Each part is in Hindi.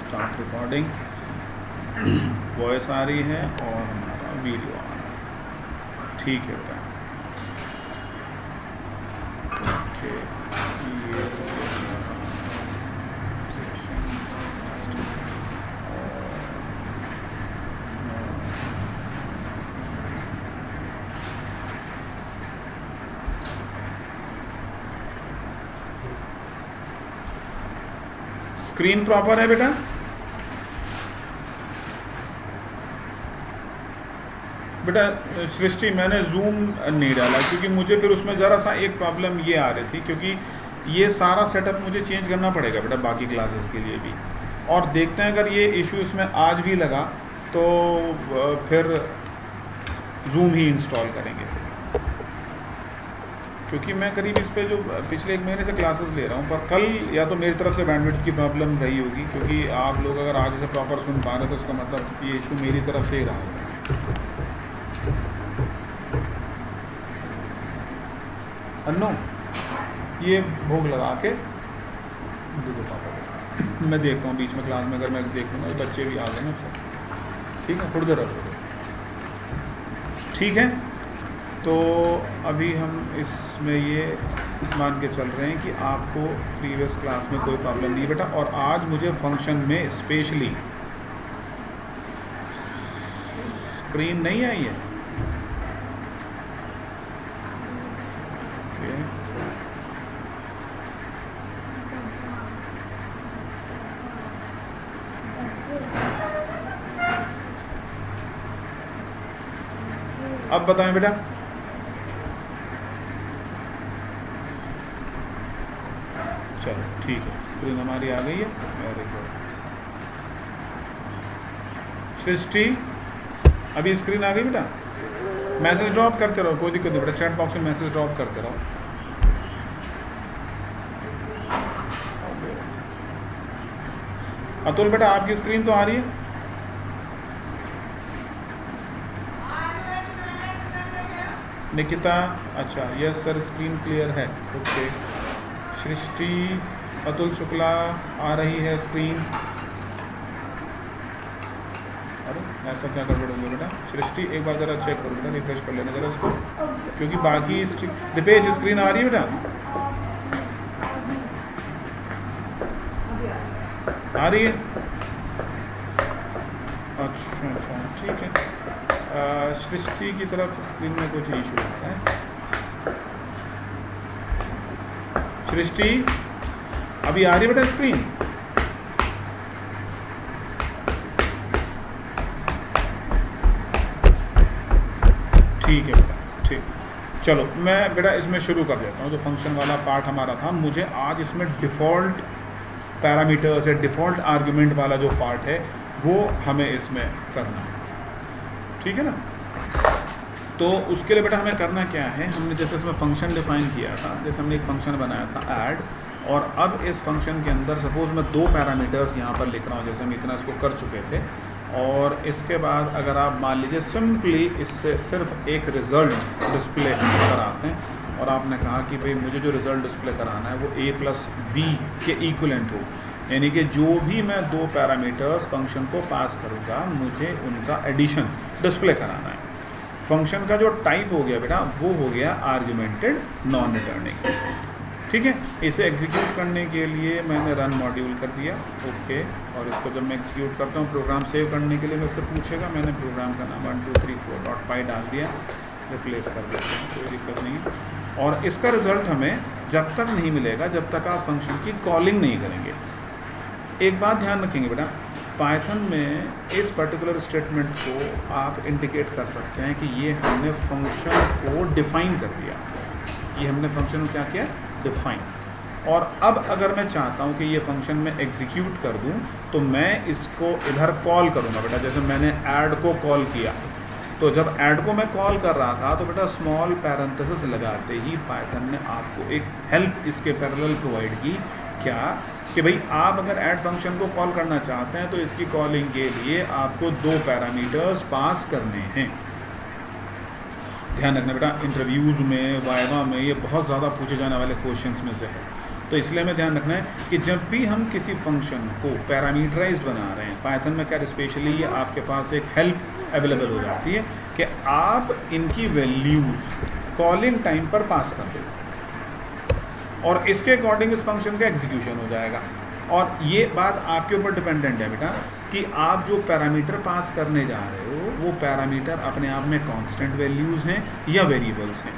Start recording. वॉइस आ रही है और हमारा वीडियो आ रहा है। ठीक है बेटा, ओके। ये स्क्रीन प्रॉपर है बेटा? बेटा सृष्टि, मैंने जूम नहीं डाला क्योंकि मुझे फिर उसमें ज़रा सा एक प्रॉब्लम ये आ रही थी, क्योंकि ये सारा सेटअप मुझे चेंज करना पड़ेगा बेटा बाकी क्लासेस के लिए भी। और देखते हैं अगर ये इशू इसमें आज भी लगा तो फिर जूम ही इंस्टॉल करेंगे फिर, क्योंकि मैं करीब इस पे जो पिछले 1 महीने से क्लासेस ले रहा हूँ, पर कल या तो मेरी तरफ से बैंडविड्थ की प्रॉब्लम रही होगी, क्योंकि आप लोग अगर आज से प्रॉपर सुन पा रहे तो उसका मतलब ये इशू मेरी तरफ से ही रहा होगा। अन्नो, ये भोग लगा के दो पापा, मैं देखता हूँ बीच में क्लास में अगर मैं देखूँगा बच्चे भी आ गए ना सब, ठीक है, थोड़ी देर रखो, ठीक है। तो अभी हम इसमें ये मान के चल रहे हैं कि आपको प्रीवियस क्लास में कोई प्रॉब्लम नहीं है बेटा, और आज मुझे फंक्शन में स्पेशली स्क्रीन नहीं आई है। अब बताएं बेटा, चलो ठीक है, स्क्रीन हमारी आ गई है। वेरी गुड सृष्टि, अभी स्क्रीन आ गई बेटा? मैसेज ड्रॉप करते रहो, कोई दिक्कत नहीं बेटा, चैट बॉक्स में मैसेज ड्रॉप करते रहो। अतुल बेटा, आपकी स्क्रीन तो आ रही है? निकिता, अच्छा यस सर, स्क्रीन क्लियर है, ओके। सृष्टि, अतुल शुक्ला, आ रही है स्क्रीन? अरे ऐसा क्या गड़बड़ हो गया बेटा? सृष्टि एक बार ज़रा चेक करो बेटा, रिफ्रेश कर लेना ज़रा इसको, क्योंकि बाकी दीपेश स्क्रीन आ रही है बेटा? आ रही है? अच्छा अच्छा, ठीक है। सृष्टि की तरफ स्क्रीन में कुछ इशू होता है। सृष्टि, अभी आ रही है बेटा स्क्रीन? ठीक है बेटा, ठीक। चलो मैं बेटा इसमें शुरू कर देता हूँ। जो फंक्शन वाला पार्ट हमारा था, मुझे आज इसमें डिफ़ॉल्ट पैरामीटर्स या डिफ़ॉल्ट आर्गुमेंट वाला जो पार्ट है वो हमें इसमें करना है, ठीक है ना। तो उसके लिए बेटा हमें करना क्या है, हमने जैसे इसमें फंक्शन डिफाइन किया था, जैसे हमने एक फंक्शन बनाया था ऐड, और अब इस फंक्शन के अंदर सपोज़ मैं 2 पैरामीटर्स यहाँ पर लिख रहा हूँ, जैसे हम इतना इसको कर चुके थे। और इसके बाद अगर आप मान लीजिए सिंपली इससे सिर्फ एक रिज़ल्ट डिस्प्ले कराते हैं, और आपने कहा कि भाई मुझे जो रिज़ल्ट डिस्प्ले कराना है वो a+b के इक्वलेंट हो, यानी कि जो भी मैं 2 पैरामीटर्स फंक्शन को पास करूँगा मुझे उनका एडिशन डिस्प्ले कराना है। फंक्शन का जो टाइप हो गया बेटा वो हो गया आर्गुमेंटेड नॉन रिटर्निंग, ठीक है। इसे एग्जीक्यूट करने के लिए मैंने रन मॉड्यूल कर दिया, ओके। और इसको जब मैं एग्जीक्यूट करता हूँ, प्रोग्राम सेव करने के लिए मेरे से पूछेगा, मैंने प्रोग्राम का नाम 1234.py डाल दिया, रिप्लेस कर देता हूँ, कोई दिक्कत नहीं है। और इसका रिज़ल्ट हमें जब तक नहीं मिलेगा जब तक आप फंक्शन की कॉलिंग नहीं करेंगे। एक बात ध्यान रखेंगे बेटा, पाइथन में इस पर्टिकुलर स्टेटमेंट को आप इंडिकेट कर सकते हैं कि ये हमने फंक्शन को डिफ़ाइन कर दिया, ये हमने फंक्शन को क्या किया, डिफ़ाइन। और अब अगर मैं चाहता हूँ कि ये फंक्शन में एग्जीक्यूट कर दूँ तो मैं इसको इधर कॉल करूँगा बेटा। जैसे मैंने ऐड को कॉल किया, तो जब ऐड को मैं कॉल कर रहा था तो बेटा स्मॉल पैरेंथेसिस लगाते ही पाइथन ने आपको एक हेल्प इसके पैरेलल प्रोवाइड की, क्या कि भाई आप अगर ऐड फंक्शन को कॉल करना चाहते हैं तो इसकी कॉलिंग के लिए आपको 2 पैरामीटर्स पास करने हैं। ध्यान रखना बेटा, इंटरव्यूज़ में, वाइवा में ये बहुत ज़्यादा पूछे जाने वाले क्वेश्चंस में से है। तो इसलिए हमें ध्यान रखना है कि जब भी हम किसी फंक्शन को पैरामीटराइज्ड बना रहे हैं पाइथन में, क्या स्पेशली ये आपके पास एक हेल्प अवेलेबल हो जाती है कि आप इनकी वैल्यूज़ कॉलिंग टाइम पर पास कर दें और इसके अकॉर्डिंग इस फंक्शन का एग्जीक्यूशन हो जाएगा। और ये बात आपके ऊपर डिपेंडेंट है बेटा कि आप जो पैरामीटर पास करने जा रहे हो वो पैरामीटर अपने आप में कांस्टेंट वैल्यूज़ हैं या वेरिएबल्स हैं।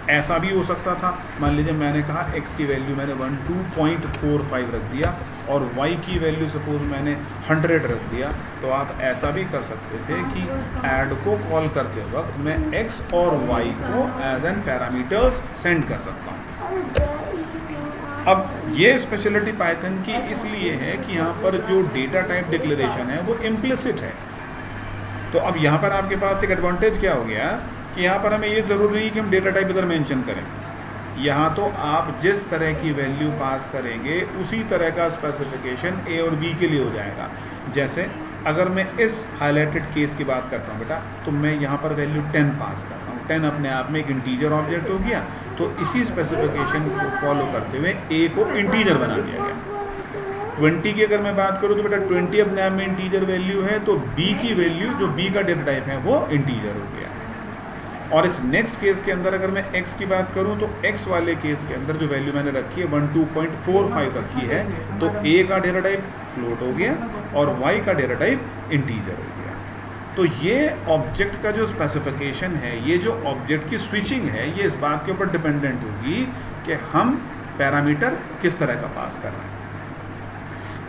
ऐसा भी हो सकता था, मान लीजिए मैंने कहा x की वैल्यू मैंने 12.45 रख दिया और y की वैल्यू सपोज मैंने 100 रख दिया, तो आप ऐसा भी कर सकते थे कि ऐड को कॉल करते वक्त मैं x और y को एज एन पैरामीटर्स सेंड कर सकता हूँ। अब ये स्पेशलिटी पाइथन की इसलिए है कि यहाँ पर जो डेटा टाइप डिक्लेरेशन है वो इम्प्लिसिट है। तो अब यहाँ पर आपके पास एक एडवांटेज क्या हो गया कि यहाँ पर हमें ये ज़रूरी नहीं कि हम डेटा टाइप इधर मेंशन करें, यहाँ तो आप जिस तरह की वैल्यू पास करेंगे उसी तरह का स्पेसिफिकेशन ए और बी के लिए हो जाएगा। जैसे अगर मैं इस हाईलाइटेड केस की बात करता हूँ बेटा, तो मैं यहाँ पर वैल्यू 10 पास करता हूँ। 10 अपने आप में एक इंटीजर ऑब्जेक्ट हो गया, तो इसी स्पेसिफिकेशन को फॉलो करते हुए ए को इंटीजर बना दिया गया। 20 की अगर मैं बात करूँ तो बेटा 20 अपने आप में इंटीजर वैल्यू है, तो बी की वैल्यू जो बी का डेटा टाइप है वो इंटीजर हो गया। और इस नेक्स्ट केस के अंदर अगर मैं x की बात करूं तो x वाले केस के अंदर जो वैल्यू मैंने रखी है 12.45 रखी है, तो a का डेटा टाइप फ्लोट हो गया और y का डेटा टाइप इंटीजर हो गया। तो ये ऑब्जेक्ट का जो स्पेसिफिकेशन है, ये जो ऑब्जेक्ट की स्विचिंग है, ये इस बात के ऊपर डिपेंडेंट होगी कि हम पैरामीटर किस तरह का पास कर रहे हैं।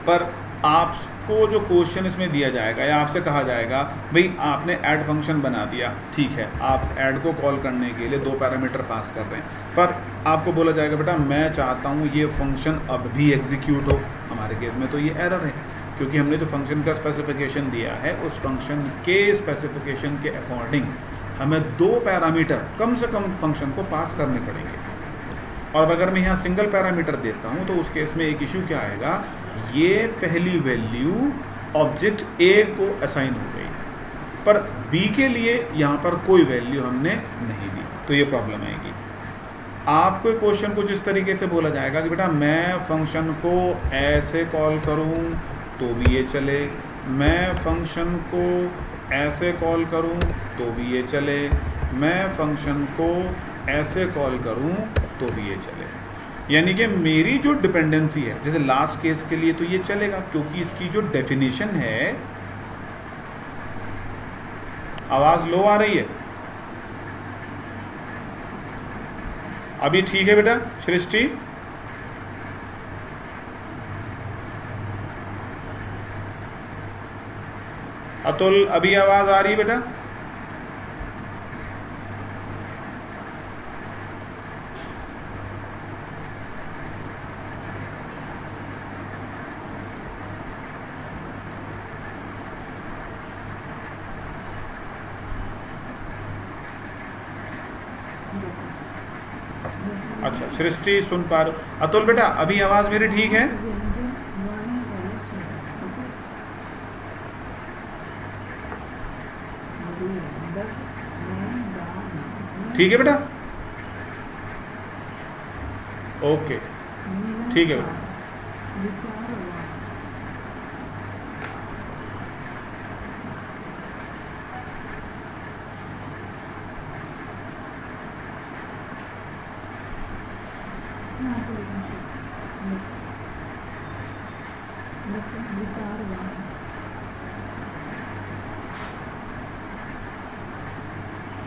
पर आपको जो क्वेश्चन इसमें दिया जाएगा या आपसे कहा जाएगा भाई आपने ऐड फंक्शन बना दिया, ठीक है, आप ऐड को कॉल करने के लिए 2 पैरामीटर पास कर रहे हैं, पर आपको बोला जाएगा बेटा मैं चाहता हूँ ये फंक्शन अब भी एग्जीक्यूट हो। हमारे केस में तो ये एरर है, क्योंकि हमने जो फंक्शन का स्पेसिफिकेशन दिया है उस फंक्शन के स्पेसिफिकेशन के अकॉर्डिंग हमें 2 पैरामीटर कम से कम फंक्शन को पास करने पड़ेंगे। और अगर मैं यहाँ सिंगल पैरामीटर देता हूँ तो उस केस में एक इशू क्या आएगा, ये पहली वैल्यू ऑब्जेक्ट ए को असाइन हो गई, पर बी के लिए यहाँ पर कोई वैल्यू हमने नहीं दी, तो ये प्रॉब्लम आएगी। आपको क्वेश्चन कुछ इस तरीके से बोला जाएगा कि बेटा मैं फंक्शन को ऐसे कॉल करूँ तो भी ये चले, मैं फंक्शन को ऐसे कॉल करूँ तो भी ये चले, मैं फंक्शन को ऐसे कॉल करूँ तो भी ये चले। यानी कि मेरी जो डिपेंडेंसी है, जैसे लास्ट केस के लिए तो ये चलेगा क्योंकि इसकी जो डेफिनेशन है, आवाज़ लो आ रही है, अभी ठीक है बेटा सृष्टि? अतुल अभी आवाज़ आ रही है बेटा? अच्छा सृष्टि सुन पा रहे हो? अतुल बेटा अभी आवाज़ मेरी ठीक है? ठीक है बेटा? ओके ठीक है बेटा।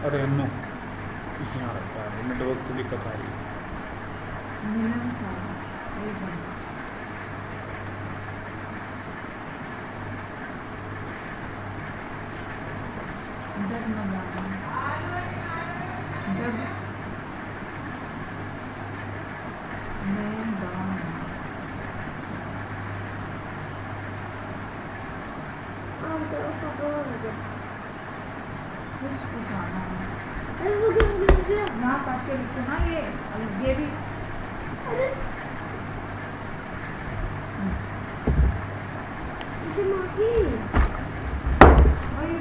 अरे नो इस यहाँ रखता है, नेटवर्क की दिक्कत आ रही है। ना काट के लिखो ना, ये भी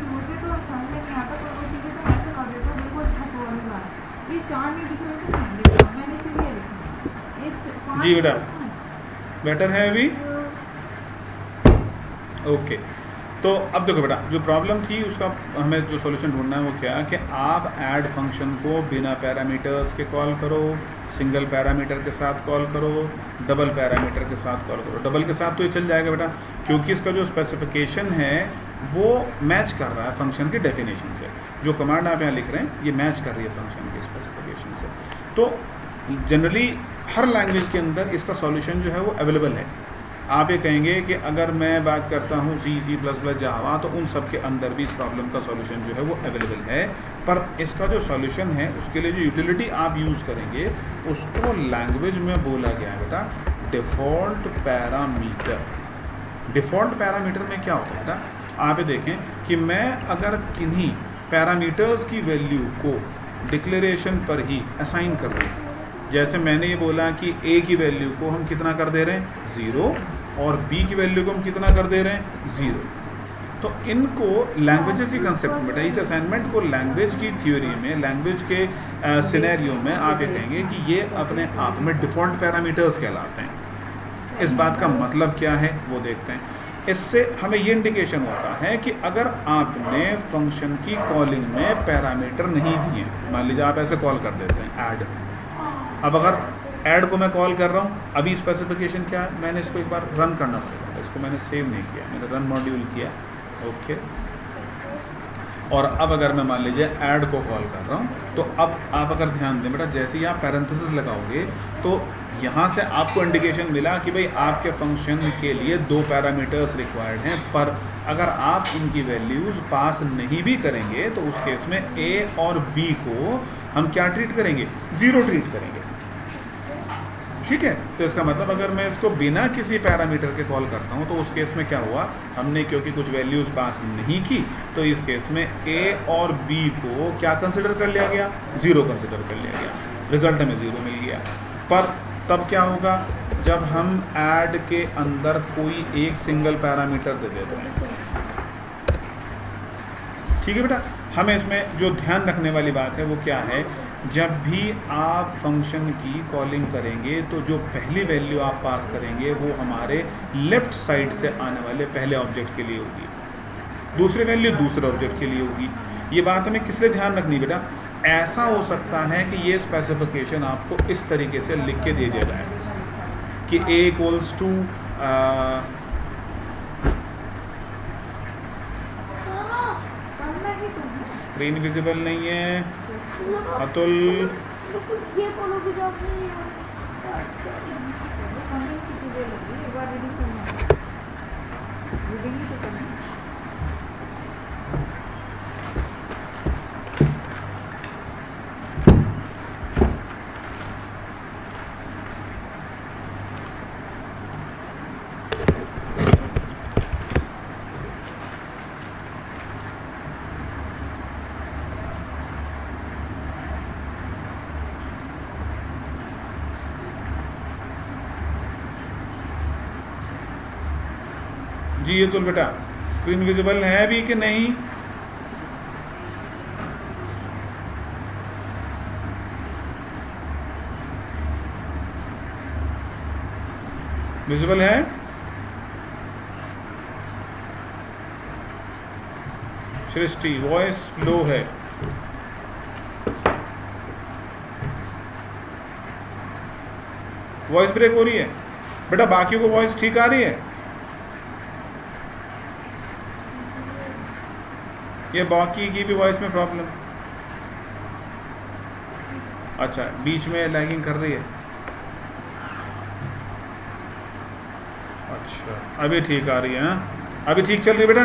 मुझे तो समझ में नहीं आता, पर वो चीज़ें तो ऐसे कर देता हूँ बिल्कुल झूठ बोलूँगा। ये 4 नहीं दिख रहे थे, मैंने इसीलिए लिखा। जी बेटा बेटर है अभी? ओके तो अब देखो बेटा, जो प्रॉब्लम थी उसका हमें जो सॉल्यूशन ढूंढना है वो क्या है कि आप ऐड फंक्शन को बिना पैरामीटर्स के कॉल करो, सिंगल पैरामीटर के साथ कॉल करो, डबल पैरामीटर के साथ कॉल करो। डबल के साथ तो ये चल जाएगा बेटा, क्योंकि इसका जो स्पेसिफिकेशन है वो मैच कर रहा है फंक्शन की डेफिनेशन से। जो कमांड आप यहाँ लिख रहे हैं ये मैच कर रही है फंक्शन के स्पेसिफिकेशन से। तो जनरली हर लैंग्वेज के अंदर इसका सॉल्यूशन जो है वो अवेलेबल है। आप ये कहेंगे कि अगर मैं बात करता हूँ C++, जावा, तो उन सब के अंदर भी इस प्रॉब्लम का सॉल्यूशन जो है वो अवेलेबल है। पर इसका जो सॉल्यूशन है उसके लिए जो यूटिलिटी आप यूज़ करेंगे उसको लैंग्वेज में बोला गया है बेटा डिफ़ॉल्ट पैरामीटर। डिफ़ॉल्ट पैरामीटर में क्या होता है बेटा, आप ये देखें कि मैं अगर किन्हीं पैरामीटर्स की वैल्यू को डिक्लेरेशन पर ही असाइन कर दूँ, जैसे मैंने ये बोला कि A की वैल्यू को हम कितना कर दे रहे हैं 0 और B की वैल्यू को हम कितना कर दे रहे हैं 0। तो इनको लैंग्वेजेस की कंसेप्ट में बेटा, इस असाइनमेंट को लैंग्वेज की थ्योरी में, लैंग्वेज के सिनेरियो में आप ये कहेंगे कि ये अपने आप में डिफ़ॉल्ट पैरामीटर्स कहलाते हैं। इस बात का मतलब क्या है वो देखते हैं। इससे हमें ये इंडिकेशन होता है कि अगर आपने फंक्शन की कॉलिंग में पैरामीटर नहीं दिए, मान लीजिए आप ऐसे कॉल कर देते हैं ऐड। अब अगर ऐड को मैं कॉल कर रहा हूँ, अभी स्पेसिफिकेशन क्या है, मैंने इसको एक बार रन करना पड़ेगा, इसको मैंने सेव नहीं किया, मैंने रन मॉड्यूल किया, ओके। और अब अगर मैं मान लीजिए ऐड को कॉल कर रहा हूँ, तो अब आप अगर ध्यान दें बेटा, जैसे ही आप पैरेंथेसिस लगाओगे तो यहाँ से आपको इंडिकेशन मिला कि भाई आपके फंक्शन के लिए 2 पैरामीटर्स रिक्वायर्ड हैं। पर अगर आप इनकी वैल्यूज़ पास नहीं भी करेंगे तो उस केस में A और B को हम क्या ट्रीट करेंगे, 0 ट्रीट करेंगे, ठीक है। तो इसका मतलब अगर मैं इसको बिना किसी पैरामीटर के कॉल करता हूँ तो उस केस में क्या हुआ, हमने क्योंकि कुछ वैल्यूज़ पास नहीं की तो इस केस में A और B को क्या कंसिडर कर लिया गया, 0 कंसिडर कर लिया गया, रिजल्ट में 0 मिल गया। पर तब क्या होगा, जब हम ऐड के अंदर कोई एक सिंगल पैरामीटर दे देते हैं, ठीक है बेटा। हमें इसमें जो ध्यान रखने वाली बात है वो क्या है, जब भी आप फंक्शन की कॉलिंग करेंगे तो जो पहली वैल्यू आप पास करेंगे वो हमारे लेफ़्ट साइड से आने वाले पहले ऑब्जेक्ट के लिए होगी, दूसरी वैल्यू दूसरे ऑब्जेक्ट के लिए होगी। ये बात हमें किस लिए ध्यान रखनी बेटा, ऐसा हो सकता है कि ये स्पेसिफिकेशन आपको इस तरीके से लिख के दे दिया जाए कि A = स्क्रीन विजिबल नहीं है अतुल, ये फॉलो भी जॉब नहीं है, कमेंट की चीजें लगी एक बार रीडिंग करना, रीडिंग ही तो करना। जी ये तो बेटा स्क्रीन विजिबल है भी कि नहीं, विजिबल है? सृष्टि वॉइस लो है, वॉइस ब्रेक हो रही है बेटा, बाकियों को वॉइस ठीक आ रही है? ये बाकी की भी वॉइस में प्रॉब्लम, अच्छा बीच में लैगिंग कर रही है, अच्छा अभी ठीक आ रही है, हाँ अभी ठीक चल रही है बेटा,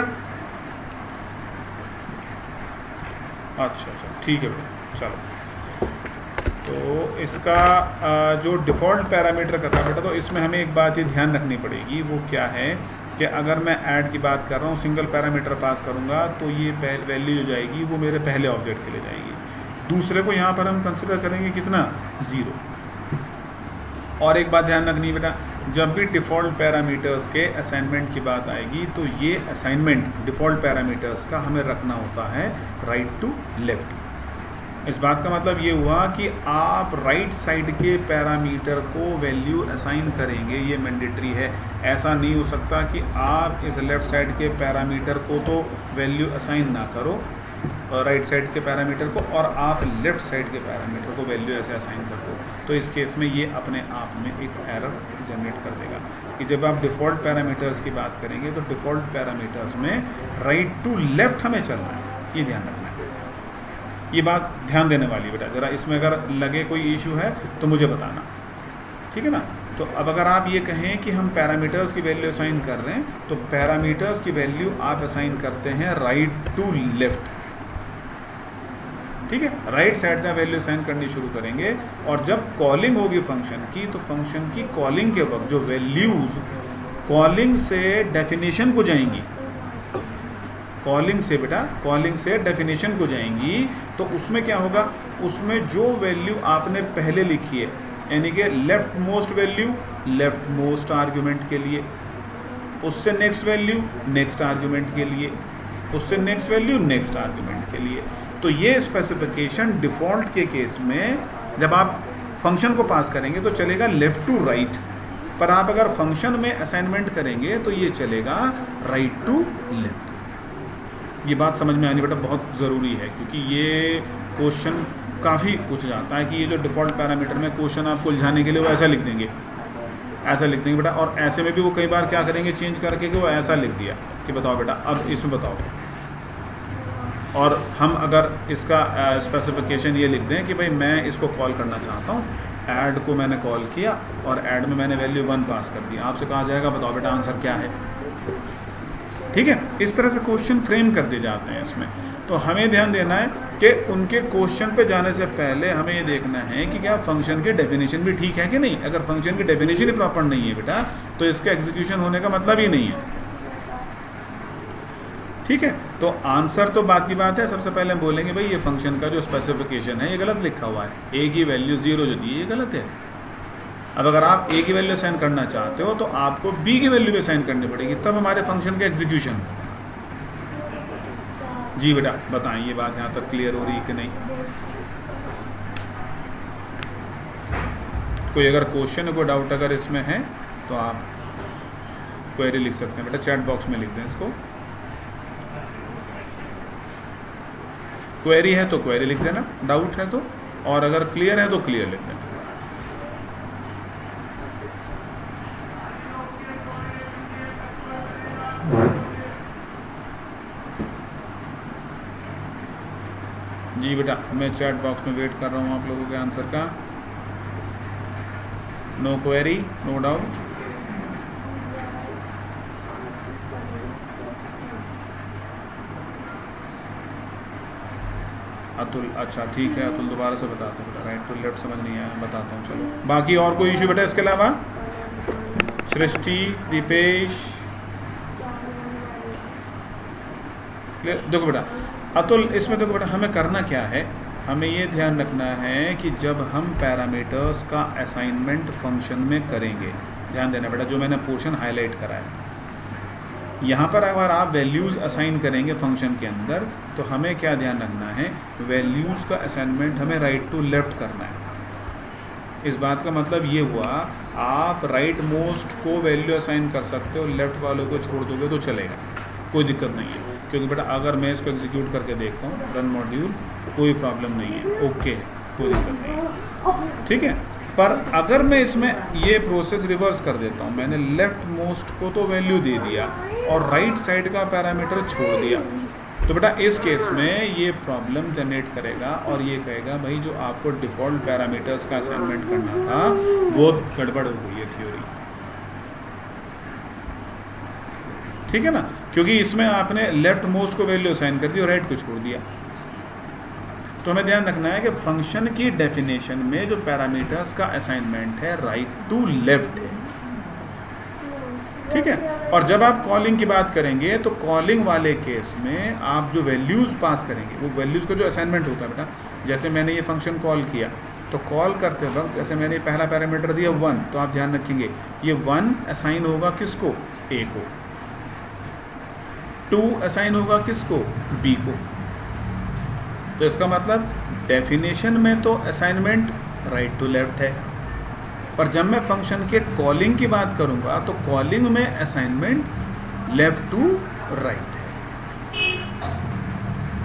अच्छा ठीक है बेटा चलो। तो इसका जो डिफ़ॉल्ट पैरामीटर का था बेटा, तो इसमें हमें एक बात ही ध्यान रखनी पड़ेगी, वो क्या है कि अगर मैं ऐड की बात कर रहा हूँ, सिंगल पैरामीटर पास करूँगा तो ये वैल्यू जो जाएगी वो मेरे पहले ऑब्जेक्ट के लिए जाएगी, दूसरे को यहाँ पर हम कंसिडर करेंगे कितना 0। और एक बात ध्यान रखनी बेटा, जब भी डिफ़ॉल्ट पैरामीटर्स के असाइनमेंट की बात आएगी तो ये असाइनमेंट डिफ़ॉल्ट पैरामीटर्स का हमें रखना होता है राइट टू लेफ़्ट, इस बात का मतलब ये हुआ कि आप राइट साइड के पैरामीटर को वैल्यू असाइन करेंगे, ये मैंडेटरी है। ऐसा नहीं हो सकता कि आप इस लेफ़्ट साइड के पैरामीटर को तो वैल्यू असाइन ना करो राइट साइड के पैरामीटर को, और आप लेफ़्ट साइड के पैरामीटर को वैल्यू ऐसे असाइन कर दो। तो इस केस में ये अपने आप में एक एरर जनरेट कर देगा कि जब आप डिफ़ॉल्ट पैरामीटर्स की बात करेंगे तो डिफ़ॉल्ट पैरामीटर्स में राइट टू लेफ़्ट हमें चलना है, ये ध्यान रखना है। ये बात ध्यान देने वाली बेटा, ज़रा इसमें अगर लगे कोई इशू है तो मुझे बताना, ठीक है ना। तो अब अगर आप ये कहें कि हम पैरामीटर्स की वैल्यू असाइन कर रहे हैं, तो पैरामीटर्स की वैल्यू आप असाइन करते हैं राइट टू लेफ़्ट, ठीक है। राइट साइड से वैल्यू असाइन करनी शुरू करेंगे, और जब कॉलिंग होगी फंक्शन की, तो फंक्शन की कॉलिंग के वक्त जो वैल्यूज़ कॉलिंग से डेफिनेशन को जाएंगी, कॉलिंग से बेटा कॉलिंग से डेफिनेशन को जाएंगी, तो उसमें क्या होगा, उसमें जो वैल्यू आपने पहले लिखी है, यानी कि left most value left most argument के लिए, उससे नेक्स्ट वैल्यू नेक्स्ट आर्ग्यूमेंट के लिए, उससे नेक्स्ट वैल्यू नेक्स्ट आर्ग्यूमेंट के लिए। तो ये स्पेसिफिकेशन डिफ़ॉल्ट के केस में जब आप फंक्शन को पास करेंगे तो चलेगा लेफ़्ट टू राइट, पर आप अगर फंक्शन में असाइनमेंट करेंगे तो ये चलेगा राइट टू लेफ्ट। ये बात समझ में आनी बेटा बहुत ज़रूरी है, क्योंकि ये क्वेश्चन काफ़ी पूछ जाता है कि ये जो डिफ़ॉल्ट पैरामीटर में क्वेश्चन आपको उलझाने के लिए वो ऐसा लिख देंगे, ऐसा लिख देंगे बेटा, और ऐसे में भी वो कई बार क्या करेंगे, चेंज करके कि वो ऐसा लिख दिया कि बताओ बेटा अब इसमें बताओ, और हम अगर इसका स्पेसिफिकेशन ये लिख दें कि भाई मैं इसको कॉल करना चाहता हूँ, ऐड को मैंने कॉल किया और ऐड में मैंने वैल्यू 1 पास कर दी, आपसे कहा जाएगा बताओ बेटा आंसर क्या है, ठीक है। इस तरह से क्वेश्चन फ्रेम कर दिए जाते हैं इसमें। तो हमें ध्यान देना है कि उनके क्वेश्चन पे जाने से पहले हमें ये देखना है कि क्या फंक्शन की डेफिनेशन भी ठीक है कि नहीं। अगर फंक्शन की डेफिनेशन ही प्रॉपर नहीं है बेटा, तो इसका एग्जीक्यूशन होने का मतलब ही नहीं है, ठीक है। तो आंसर तो बात की बात है, सबसे पहले हम बोलेंगे भाई ये फंक्शन का जो स्पेसिफिकेशन है ये गलत लिखा हुआ है, ए की वैल्यू 0 जो दी है ये गलत है। अब अगर आप ए की वैल्यू असाइन करना चाहते हो तो आपको बी की वैल्यू भी असाइन करनी पड़ेगी, तब हमारे फंक्शन का एग्जीक्यूशन। जी बेटा बताएं, ये बात यहाँ तक क्लियर हो रही है कि नहीं। कोई अगर क्वेश्चन है, कोई डाउट अगर इसमें है तो आप क्वेरी लिख सकते हैं बेटा, चैट बॉक्स में लिख दें इसको। क्वेरी है तो क्वेरी लिख देना, डाउट है तो, और अगर क्लियर है तो क्लियर लिख देना। जी बेटा मैं चैट बॉक्स में वेट कर रहा हूँ आप लोगों के आंसर का। No query no doubt. Atul, अच्छा ठीक है अतुल, दोबारा से बताता हूँ बेटा, राइट टू लेफ्ट समझ नहीं आया, बताता हूँ चलो। बाकी और कोई इशू बेटा इसके अलावा? सृष्टि, दीपेश, देखो बेटा अतुल, इसमें देखो बेटा हमें करना क्या है, हमें ये ध्यान रखना है कि जब हम पैरामीटर्स का असाइनमेंट फंक्शन में करेंगे, ध्यान देना बेटा जो मैंने पोर्शन हाईलाइट करा है, यहाँ पर अगर आप वैल्यूज़ असाइन करेंगे फंक्शन के अंदर तो हमें क्या ध्यान रखना है, वैल्यूज़ का असाइनमेंट हमें राइट टू लेफ़्ट करना है। इस बात का मतलब ये हुआ आप राइट मोस्ट को वैल्यू असाइन कर सकते हो, लेफ़्ट वालों को छोड़ दोगे तो चलेगा, कोई दिक्कत नहीं है। क्योंकि बेटा अगर मैं इसको एग्जीक्यूट करके देखता हूँ रन मॉड्यूल, कोई प्रॉब्लम नहीं है, ओके कोई दिक्कत नहीं है, ठीक है। पर अगर मैं इसमें ये प्रोसेस रिवर्स कर देता हूँ, मैंने लेफ़्ट मोस्ट को तो वैल्यू दे दिया और राइट साइड का पैरामीटर छोड़ दिया, तो बेटा इस केस में ये प्रॉब्लम जनरेट करेगा और ये कहेगा भाई जो आपको डिफ़ॉल्ट पैरामीटर्स का असाइनमेंट करना था वो गड़बड़ हो गई है थ्योरी, ठीक है ना। क्योंकि इसमें आपने लेफ़्ट मोस्ट को वैल्यू असाइन कर दी और राइट को छोड़ दिया। तो हमें ध्यान रखना है कि फंक्शन की डेफिनेशन में जो पैरामीटर्स का असाइनमेंट है राइट टू लेफ्ट है, ठीक है। और जब आप कॉलिंग की बात करेंगे तो कॉलिंग वाले केस में आप जो वैल्यूज़ पास करेंगे वो वैल्यूज़ का जो असाइनमेंट होता है बेटा, जैसे मैंने ये फंक्शन कॉल किया तो कॉल करते वक्त जैसे मैंने पहला पैरामीटर दिया 1, तो आप ध्यान रखेंगे ये 1 असाइन होगा किसको, ए को, 2 असाइन होगा किसको, बी को, तो इसका मतलब डेफिनेशन में तो असाइनमेंट राइट टू लेफ्ट है, पर जब मैं फंक्शन के कॉलिंग की बात करूंगा तो कॉलिंग में असाइनमेंट लेफ्ट टू राइट है।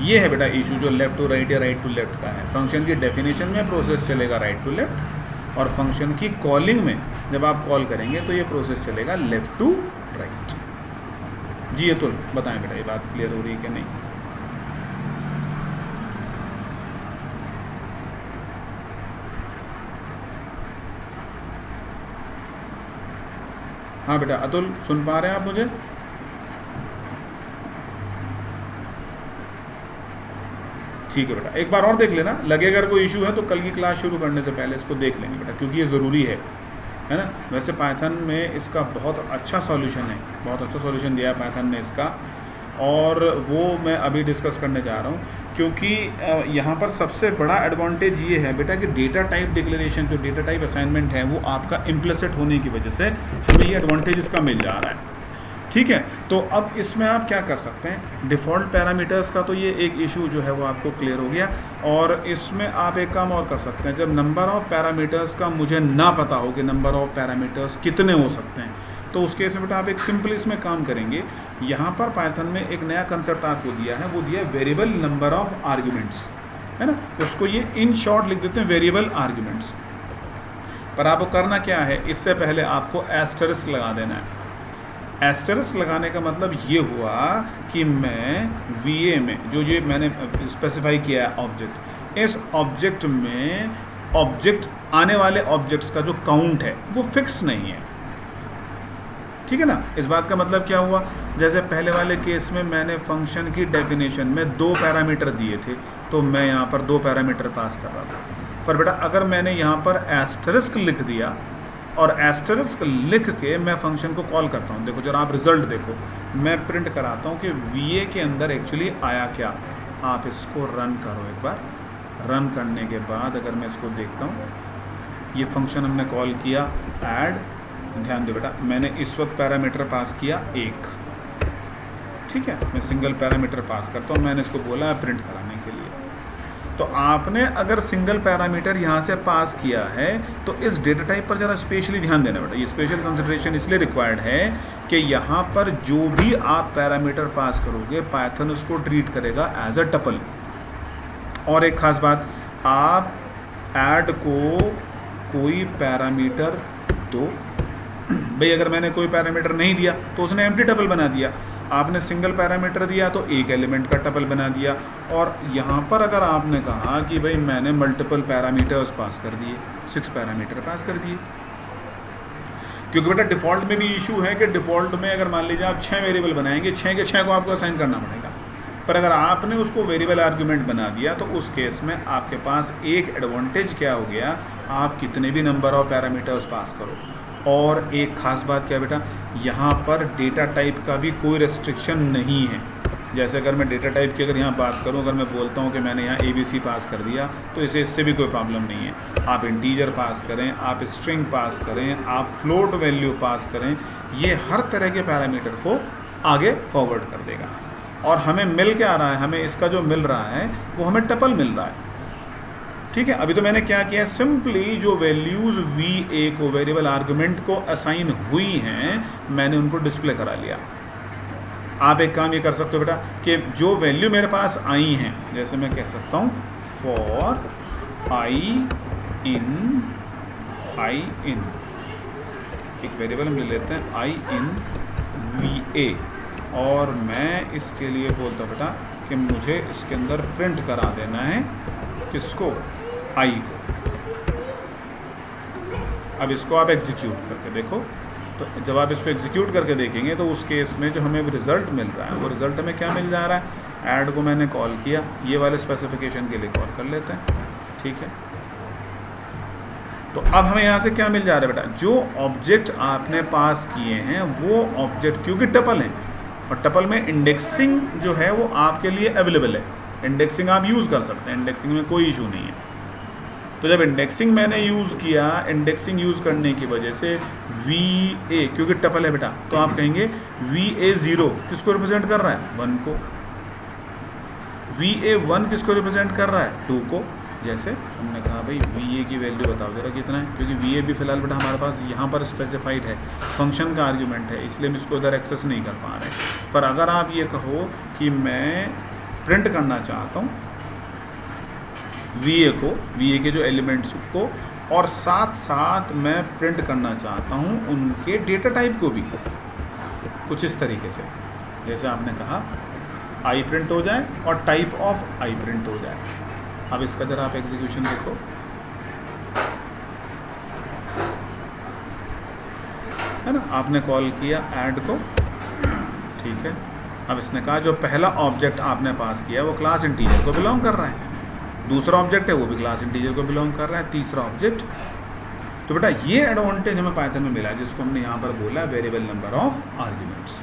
ये है बेटा इशू जो लेफ्ट टू राइट या राइट टू लेफ्ट का है। फंक्शन की डेफिनेशन में प्रोसेस चलेगा राइट टू लेफ्ट, और फंक्शन की कॉलिंग में जब आप कॉल करेंगे तो ये प्रोसेस चलेगा लेफ्ट टू राइट। जी अतुल बताएं बेटा, ये बात क्लियर हो रही है कि नहीं? हाँ बेटा अतुल, सुन पा रहे हैं आप मुझे? ठीक है बेटा, एक बार और देख लेना, लगे अगर कोई इशू है तो कल की क्लास शुरू करने से पहले इसको देख लेंगे बेटा, क्योंकि ये ज़रूरी है ना। वैसे पाइथन में इसका बहुत अच्छा सॉल्यूशन है, बहुत अच्छा सॉल्यूशन दिया है पाइथन ने इसका, और वो मैं अभी डिस्कस करने जा रहा हूँ। क्योंकि यहाँ पर सबसे बड़ा एडवांटेज ये है बेटा कि डेटा टाइप डिक्लेरेशन, जो डेटा टाइप असाइनमेंट है वो आपका इम्प्लिसिट होने की वजह से हमें ये एडवांटेज इसका मिल जा रहा है। ठीक है, तो अब इसमें आप क्या कर सकते हैं, डिफ़ॉल्ट पैरामीटर्स का तो ये एक इशू जो है वो आपको क्लियर हो गया। और इसमें आप एक काम और कर सकते हैं, जब नंबर ऑफ़ पैरामीटर्स का मुझे ना पता हो कि नंबर ऑफ़ पैरामीटर्स कितने हो सकते हैं, तो उस केस में बेटा आप एक सिंपल इसमें काम करेंगे। यहाँ पर पाइथन में एक नया कंसेप्ट आपको दिया है, वो दिया है वेरिएबल नंबर ऑफ़ आर्ग्यूमेंट्स, है ना। उसको ये इन शॉर्ट लिख देते हैं वेरिएबल आर्ग्यूमेंट्स। पर आपको करना क्या है, इससे पहले आपको एस्टरिस्क लगा देना है। एस्टरिस्क लगाने का मतलब ये हुआ कि मैं VA में जो ये मैंने स्पेसिफाई किया है ऑब्जेक्ट, इस ऑब्जेक्ट में ऑब्जेक्ट आने वाले ऑब्जेक्ट्स का जो काउंट है वो फिक्स नहीं है। ठीक है ना। इस बात का मतलब क्या हुआ, जैसे पहले वाले केस में मैंने फंक्शन की डेफिनेशन में 2 पैरामीटर दिए थे, तो मैं यहाँ पर 2 पैरामीटर पास कर रहा था। पर बेटा अगर मैंने यहाँ पर एस्टरिस्क लिख दिया और एस्टरिस्क लिख के मैं फंक्शन को कॉल करता हूँ, देखो जरा आप रिजल्ट देखो, मैं प्रिंट कराता हूँ कि VA के अंदर एक्चुअली आया क्या। आप इसको रन करो एक बार, रन करने के बाद अगर मैं इसको देखता हूँ, ये फंक्शन हमने कॉल किया ऐड, ध्यान दो बेटा मैंने इस वक्त पैरामीटर पास किया 1, ठीक है, मैं सिंगल पैरामीटर पास करता हूँ, मैंने इसको बोला है प्रिंट कराने के लिए। तो आपने अगर सिंगल पैरामीटर यहाँ से पास किया है तो इस डेटा टाइप पर ज़रा स्पेशली ध्यान देना बेटा, ये स्पेशल कंसिडरेशन इसलिए रिक्वायर्ड है कि यहाँ पर जो भी आप पैरामीटर पास करोगे पाइथन उसको ट्रीट करेगा एज अ टपल। और एक ख़ास बात, आप ऐड को कोई पैरामीटर दो, भाई अगर मैंने कोई पैरामीटर नहीं दिया तो उसने एम्प्टी टपल बना दिया, आपने सिंगल पैरामीटर दिया तो एक एलिमेंट का टपल बना दिया। और यहाँ पर अगर आपने कहा कि भाई मैंने मल्टीपल पैरामीटर्स पास कर दिए, 6 पैरामीटर पास कर दिए, क्योंकि बेटा डिफ़ॉल्ट में भी इशू है कि डिफ़ॉल्ट में अगर मान लीजिए आप 6 वेरिएबल बनाएंगे, 6 के 6 को आपको असाइन करना पड़ेगा। पर अगर आपने उसको वेरिएबल आर्ग्यूमेंट बना दिया तो उस केस में आपके पास एक एडवांटेज क्या हो गया, आप कितने भी नंबर ऑफ पैरामीटर्स पास करो। और एक ख़ास बात क्या बेटा, यहाँ पर डेटा टाइप का भी कोई रेस्ट्रिक्शन नहीं है। जैसे अगर मैं डेटा टाइप की अगर यहाँ बात करूँ, अगर मैं बोलता हूँ कि मैंने यहाँ ABC पास कर दिया तो इससे भी कोई प्रॉब्लम नहीं है। आप इंटीजर पास करें, आप स्ट्रिंग पास करें, आप फ्लोट वैल्यू पास करें, ये हर तरह के पैरामीटर को आगे फॉरवर्ड कर देगा। और हमें मिल क्या रहा है, हमें इसका जो मिल रहा है वो हमें टपल मिल रहा है। ठीक है, अभी तो मैंने क्या किया, सिंपली जो वैल्यूज़ VA को वेरिएबल आर्गुमेंट को असाइन हुई हैं मैंने उनको डिस्प्ले करा लिया। आप एक काम ये कर सकते हो बेटा कि जो वैल्यू मेरे पास आई हैं, जैसे मैं कह सकता हूँ फॉर i in, एक वेरिएबल हम ले लेते हैं i in VA, और मैं इसके लिए बोलता हूँ बेटा कि मुझे इसके अंदर प्रिंट करा देना है किसको, i को। अब इसको आप एग्जीक्यूट करके देखो, तो जब आप इसको एग्जीक्यूट करके देखेंगे तो उस केस में जो हमें रिज़ल्ट मिल रहा है वो रिज़ल्ट हमें क्या मिल जा रहा है, ऐड को मैंने कॉल किया, ये वाले स्पेसिफिकेशन के लिए कॉल कर लेते हैं। ठीक है, तो अब हमें यहाँ से क्या मिल जा रहा है बेटा, जो ऑब्जेक्ट आपने पास किए हैं वो ऑब्जेक्ट, क्योंकि टपल हैं और टपल में इंडेक्सिंग जो है वो आपके लिए अवेलेबल है, इंडेक्सिंग आप यूज़ कर सकते हैं, इंडेक्सिंग में कोई इशू नहीं है। तो जब इंडेक्सिंग मैंने यूज़ किया, इंडेक्सिंग यूज़ करने की वजह से VA, क्योंकि टपल है बेटा, तो आप कहेंगे VA 0 किसको रिप्रेजेंट कर रहा है, 1 को। VA1 किसको रिप्रेजेंट कर रहा है? 2 को। जैसे हमने कहा भाई VA की वैल्यू बताओ जरा कितना है, क्योंकि VA भी फिलहाल बेटा हमारे पास यहाँ पर स्पेसिफाइड है, फंक्शन का आर्ग्यूमेंट है, इसलिए हम इसको इधर एक्सेस नहीं कर पा रहे। पर अगर आप ये कहो कि मैं प्रिंट करना चाहता हूँ VA को, VA के जो एलिमेंट्स को, और साथ साथ मैं प्रिंट करना चाहता हूँ उनके डेटा टाइप को भी, कुछ इस तरीके से, जैसे आपने कहा आई प्रिंट हो जाए और टाइप ऑफ आई प्रिंट हो जाए। अब इसका जरा आप एग्जीक्यूशन देखो, है ना, आपने कॉल किया ऐड को, ठीक है। अब इसने कहा जो पहला ऑब्जेक्ट आपने पास किया वो क्लास इंटीजर को बिलोंग कर रहा है, दूसरा ऑब्जेक्ट है वो भी क्लास इंटीजर को बिलोंग कर रहा है, तीसरा ऑब्जेक्ट। तो बेटा ये एडवांटेज हमें पाइथन में मिला है, जिसको हमने यहाँ पर बोला वेरिएबल नंबर ऑफ आर्ग्यूमेंट्स।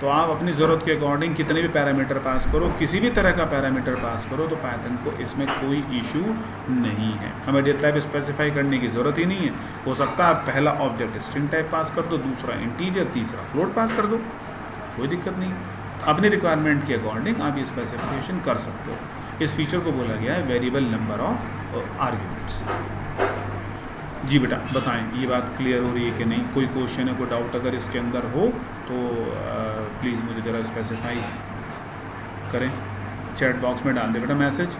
तो आप अपनी ज़रूरत के अकॉर्डिंग कितने भी पैरामीटर पास करो, किसी भी तरह का पैरामीटर पास करो, तो पाइथन को इसमें कोई इशू नहीं है। हमें डेटा टाइप स्पेसिफाई करने की ज़रूरत ही नहीं है। हो सकता है आप पहला ऑब्जेक्ट स्ट्रिंग टाइप पास कर दो, दूसरा इंटीजर, तीसरा फ्लोट पास कर दो, कोई दिक्कत नहीं। अपनी रिक्वायरमेंट के अकॉर्डिंग आप ये स्पेसिफिकेशन कर सकते हो। इस फीचर को बोला गया है वेरिएबल नंबर ऑफ आर्ग्यूमेंट्स। जी बेटा बताएं, ये बात क्लियर हो रही है कि नहीं? कोई क्वेश्चन है, कोई डाउट अगर इसके अंदर हो तो प्लीज़ मुझे ज़रा स्पेसिफाई करें, चैट बॉक्स में डाल दें बेटा मैसेज।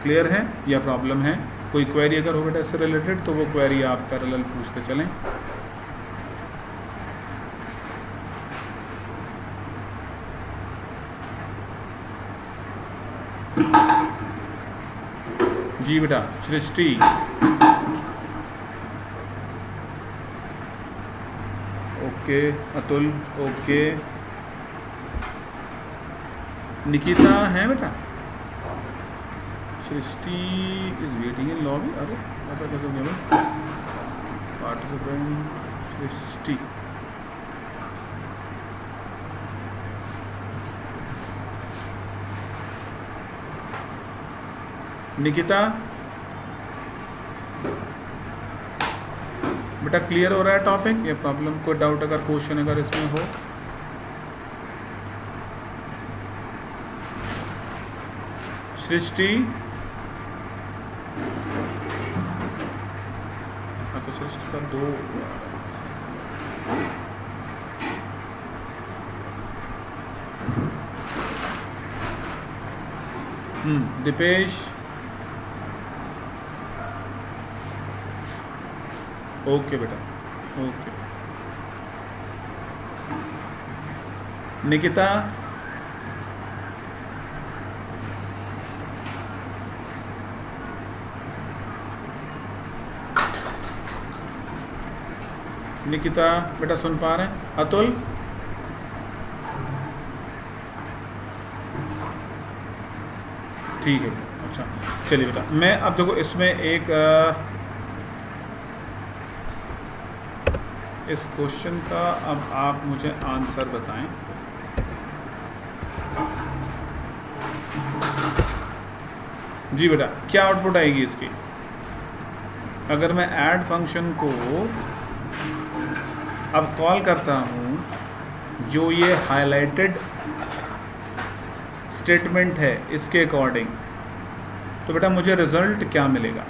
क्लियर है या प्रॉब्लम है? कोई क्वेरी अगर हो बेटा इससे रिलेटेड तो वो क्वेरी आप पैरेलल पूछते चलें। जी बेटा सृष्टि, ओके, अतुल ओके, निकिता है बेटा, सृष्टि इज वेटिंग इन लॉबी। अरे ऐसा कैसे हो गया भाई? पार्टिसिपेंट सृष्टि, निकिता बेटा क्लियर हो रहा है टॉपिक या प्रॉब्लम? कोई डाउट अगर क्वेश्चन अगर इसमें हो? सृष्टि, अच्छा सृष्टि का 2, दीपेश ओके बेटा ओके, निकिता निकिता बेटा सुन पा रहे हैं? अतुल ठीक है बेटा, अच्छा चलिए बेटा मैं अब देखो इसमें एक इस क्वेश्चन का अब आप मुझे आंसर बताएं। जी बेटा क्या आउटपुट आएगी इसकी? अगर मैं ऐड फंक्शन को अब कॉल करता हूँ, जो ये हाइलाइटेड स्टेटमेंट है इसके अकॉर्डिंग, तो बेटा मुझे रिजल्ट क्या मिलेगा?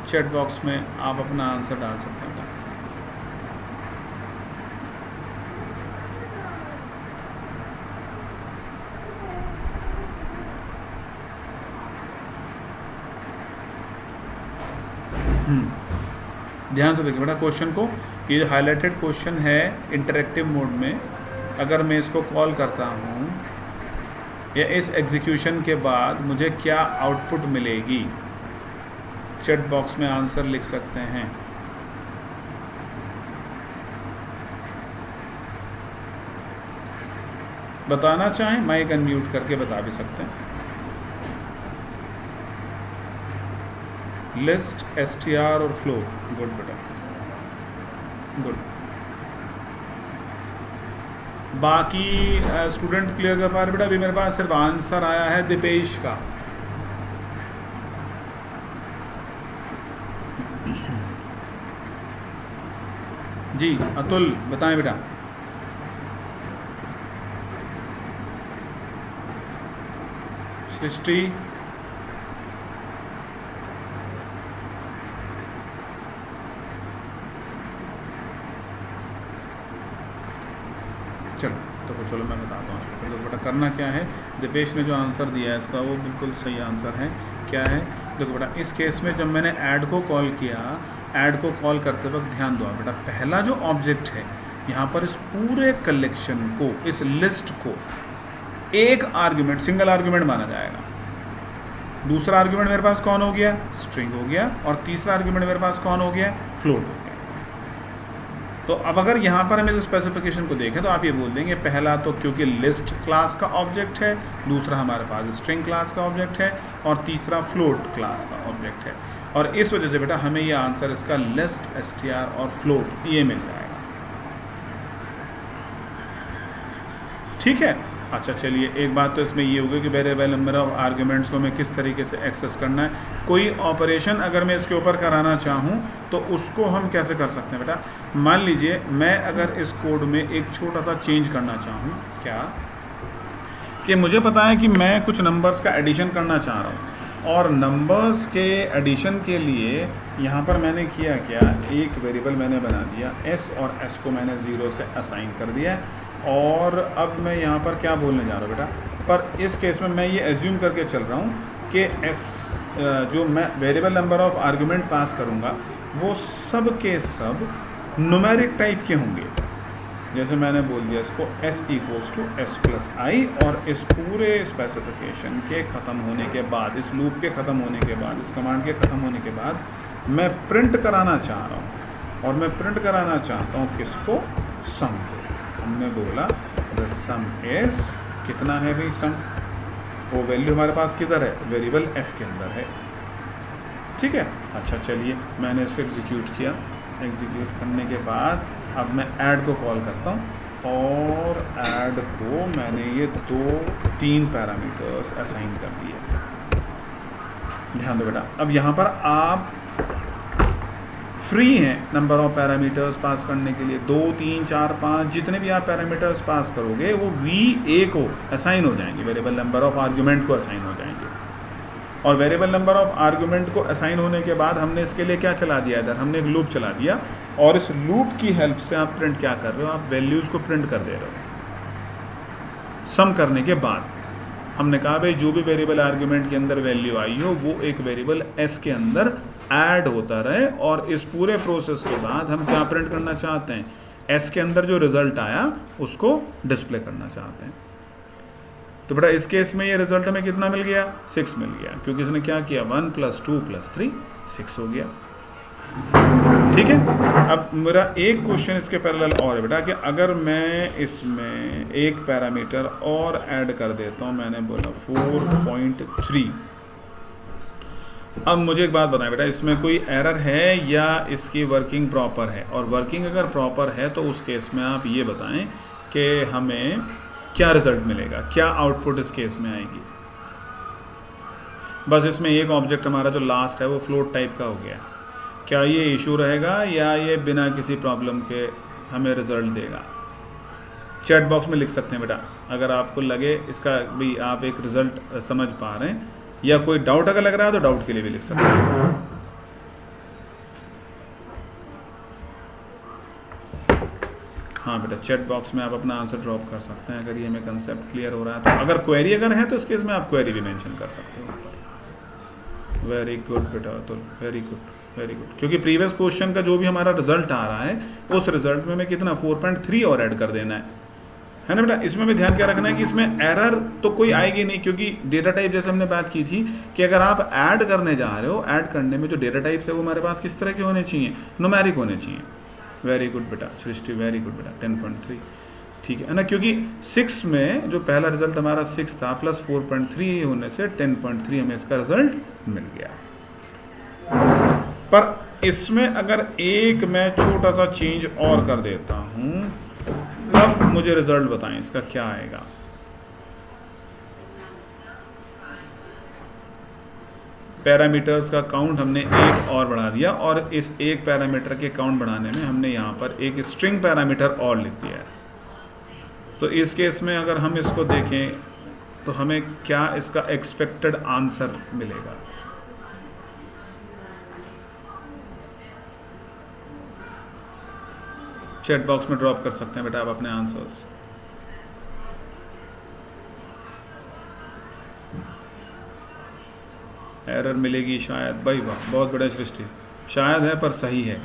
चैट बॉक्स में आप अपना आंसर डाल सकते हैं। ध्यान से देखिए बेटा क्वेश्चन को, ये हाईलाइटेड क्वेश्चन है इंटरेक्टिव मोड में। अगर मैं इसको कॉल करता हूँ या इस एग्जीक्यूशन के बाद मुझे क्या आउटपुट मिलेगी? चैट बॉक्स में आंसर लिख सकते हैं। बताना चाहें माइक अनम्यूट करके बता भी सकते हैं। लिस्ट, str और फ्लो, गुड बेटा गुड। बाकी स्टूडेंट क्लियर कर पा रहे बेटा? अभी मेरे पास सिर्फ आंसर आया है दीपेश का। जी अतुल बताएं बेटा। सृष्टि, चलो मैं बताता हूँ। तो बेटा करना क्या है, दिपेश ने जो आंसर दिया है इसका वो बिल्कुल सही आंसर है। क्या है, देखो बेटा इस केस में जब मैंने ऐड को कॉल किया, ऐड को कॉल करते वक्त ध्यान दो बेटा, पहला जो ऑब्जेक्ट है यहाँ पर इस पूरे कलेक्शन को, इस लिस्ट को एक आर्ग्यूमेंट, सिंगल आर्ग्यूमेंट माना जाएगा। दूसरा आर्ग्यूमेंट मेरे पास कौन हो गया, स्ट्रिंग हो गया, और तीसरा आर्ग्यूमेंट मेरे पास कौन हो गया, फ्लोट हो गया। तो अब अगर यहाँ पर हम इस स्पेसिफिकेशन को देखें तो आप ये बोल देंगे पहला तो क्योंकि लिस्ट क्लास का ऑब्जेक्ट है, दूसरा हमारे पास स्ट्रिंग क्लास का ऑब्जेक्ट है, और तीसरा फ्लोट क्लास का ऑब्जेक्ट है, और इस वजह से बेटा हमें ये आंसर इसका लिस्ट, str और फ्लोट ये मिल जाएगा। ठीक है, अच्छा चलिए एक बात तो इसमें ये होगी कि वेरिएबल नंबर ऑफ आर्ग्यूमेंट्स को हमें किस तरीके से एक्सेस करना है। कोई ऑपरेशन अगर मैं इसके ऊपर कराना चाहूँ तो उसको हम कैसे कर सकते हैं बेटा, मान लीजिए मैं अगर इस कोड में एक छोटा सा चेंज करना चाहूँ, क्या कि मुझे पता है कि मैं कुछ नंबर्स का एडिशन करना चाह रहा हूँ, और नंबर्स के एडिशन के लिए यहाँ पर मैंने किया क्या, एक वेरिएबल मैंने बना दिया s, और s को मैंने 0 से असाइन कर दिया। और अब मैं यहाँ पर क्या बोलने जा रहा हूँ बेटा, पर इस केस में मैं ये एज्यूम करके चल रहा हूँ कि s जो मैं वेरिएबल नंबर ऑफ आर्गुमेंट पास करूँगा वो सब के सब न्यूमेरिक टाइप के होंगे। जैसे मैंने बोल दिया इसको s = s+i, और इस पूरे स्पेसिफिकेशन के ख़त्म होने के बाद, इस लूप के ख़त्म होने के बाद, इस कमांड के ख़त्म होने के बाद मैं प्रिंट कराना चाह रहा हूँ, और मैं प्रिंट कराना चाहता हूँ किसको, सम को। हमने बोला द सम इज, कितना है भाई सम, वो वैल्यू हमारे पास किधर है, वेरिएबल s के अंदर है। ठीक है, अच्छा चलिए मैंने इसको एग्जीक्यूट किया, एग्जीक्यूट करने के बाद अब मैं ऐड को कॉल करता हूँ, और ऐड को मैंने ये 2-3 पैरामीटर्स असाइन कर दिए। ध्यान दो बेटा, अब यहाँ पर आप फ्री हैं नंबर ऑफ पैरामीटर्स पास करने के लिए, 2, 3, 4, 5 जितने भी आप पैरामीटर्स पास करोगे वो VA को असाइन हो जाएंगे, वेरिएबल नंबर ऑफ आर्गुमेंट को असाइन हो जाएंगे। और वेरिएबल नंबर ऑफ आर्गुमेंट को असाइन होने के बाद हमने इसके लिए क्या चला दिया, इधर हमने एक लूप चला दिया, और इस लूप की हेल्प से आप प्रिंट क्या कर रहे हो, आप वैल्यूज़ को प्रिंट कर दे रहे हो। सम करने के बाद हमने कहा भाई जो भी वेरिएबल आर्गुमेंट के अंदर वैल्यू आई हो वो एक वेरिएबल s के अंदर ऐड होता रहे, और इस पूरे प्रोसेस के बाद हम क्या प्रिंट करना चाहते हैं, s के अंदर जो रिजल्ट आया उसको डिस्प्ले करना चाहते हैं। तो बेटा इस केस में ये रिजल्ट हमें कितना मिल गया, 6 मिल गया, क्योंकि इसने क्या किया, 1 + 2 + 3 6 हो गया। ठीक है, अब मेरा एक क्वेश्चन इसके पैरेलल और है बेटा कि अगर मैं इसमें एक पैरामीटर और ऐड कर देता हूँ, मैंने बोला 4.3। अब मुझे एक बात बताएं बेटा, इसमें कोई एरर है या इसकी वर्किंग प्रॉपर है, और वर्किंग अगर प्रॉपर है तो उस केस में आप ये बताएं कि हमें क्या रिजल्ट मिलेगा, क्या आउटपुट इस केस में आएगी। बस इसमें एक ऑब्जेक्ट हमारा जो लास्ट है वो फ्लोट टाइप का हो गया, क्या ये इशू रहेगा या ये बिना किसी प्रॉब्लम के हमें रिजल्ट देगा। चैट बॉक्स में लिख सकते हैं बेटा, अगर आपको लगे इसका भी आप एक रिजल्ट समझ पा रहे हैं, या कोई डाउट अगर लग रहा है तो डाउट के लिए भी लिख सकते हैं। हाँ बेटा, चैट बॉक्स में आप अपना आंसर ड्रॉप कर सकते हैं अगर ये हमें कंसेप्ट क्लियर हो रहा है तो। अगर क्वेरी अगर है तो इस केस में आप क्वेरी भी मेंशन कर सकते हो। वेरी गुड बेटा, तो वेरी गुड वेरी गुड, क्योंकि प्रीवियस क्वेश्चन का जो भी हमारा रिजल्ट आ रहा है उस रिजल्ट में हमें कितना 4.3 और ऐड कर देना है ना बेटा। इसमें भी ध्यान क्या रखना है कि इसमें एरर तो कोई आएगी नहीं, क्योंकि डेटा टाइप जैसे हमने बात की थी कि अगर आप ऐड करने जा रहे हो, ऐड करने में जो डेटा टाइप्स है वो हमारे पास किस तरह के होने चाहिए, न्यूमेरिक होने चाहिए। वेरी गुड बेटा सृष्टि, वेरी गुड बेटा, 10.3 ठीक है ना, क्योंकि 6 में जो पहला रिजल्ट हमारा 6 था प्लस 4.3 होने से 10.3 हमें इसका रिजल्ट मिल गया। पर इसमें अगर एक मैं छोटा सा चेंज और कर देता हूं तब मुझे रिजल्ट बताएं इसका क्या आएगा। पैरामीटर्स का काउंट हमने एक और बढ़ा दिया, और इस एक पैरामीटर के काउंट बढ़ाने में हमने यहाँ पर एक स्ट्रिंग पैरामीटर और लिख दिया है। तो इस केस में अगर हम इसको देखें तो हमें क्या इसका एक्सपेक्टेड आंसर मिलेगा। चैट बॉक्स में ड्रॉप कर सकते हैं बेटा आप अपने आंसर्स। एरर मिलेगी शायद, भाई वाह बहुत बढ़िया सृष्टि, शायद है पर सही है,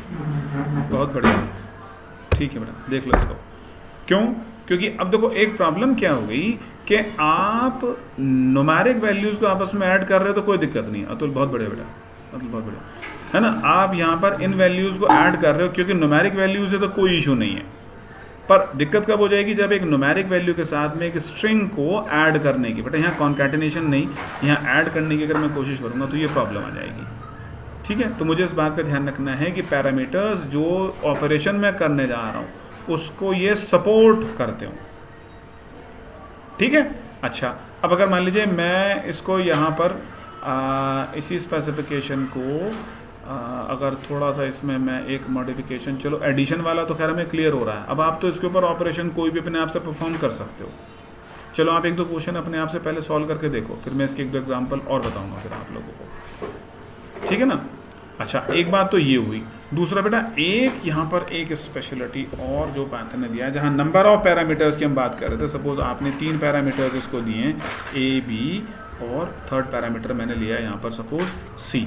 बहुत बढ़िया, ठीक है बेटा देख लो इसको। क्यों? क्योंकि अब देखो एक प्रॉब्लम क्या हो गई कि आप न्यूमेरिक वैल्यूज़ को आपस में ऐड कर रहे हो तो कोई दिक्कत नहीं। अतुल बहुत बढ़िया बेटा, अतुल बहुत बढ़िया, है ना। आप यहाँ पर इन वैल्यूज़ को ऐड कर रहे हो क्योंकि न्यूमेरिक वैल्यूज़ है तो कोई इशू नहीं है, पर दिक्कत कब हो जाएगी जब एक न्यूमेरिक वैल्यू के साथ में एक स्ट्रिंग को ऐड करने की, बेटा यहाँ कॉन्कैटिनेशन नहीं, यहाँ ऐड करने की अगर मैं कोशिश करूँगा तो ये प्रॉब्लम आ जाएगी। ठीक है, तो मुझे इस बात का ध्यान रखना है कि पैरामीटर्स जो ऑपरेशन मैं करने जा रहा हूँ उसको ये सपोर्ट करते हूँ। ठीक है, अच्छा अब अगर मान लीजिए मैं इसको यहाँ पर इसी स्पेसिफिकेशन को अगर थोड़ा सा इसमें मैं एक मॉडिफिकेशन, चलो एडिशन वाला तो खैर हमें क्लियर हो रहा है। अब आप तो इसके ऊपर ऑपरेशन कोई भी अपने आप से परफॉर्म कर सकते हो। चलो आप एक दो क्वेश्चन अपने आप से पहले सॉल्व करके देखो, फिर मैं इसके एक दो एग्जांपल और बताऊंगा फिर आप लोगों को, ठीक है ना। अच्छा एक बात तो ये हुई। दूसरा बेटा एक यहाँ पर एक स्पेशलिटी और जो पाइथन ने दिया है, जहाँ नंबर ऑफ पैरामीटर्स की हम बात कर रहे थे। सपोज आपने 3 पैरामीटर्स इसको दिए हैं ए बी, और थर्ड पैरामीटर मैंने लिया है यहाँ पर सपोज सी,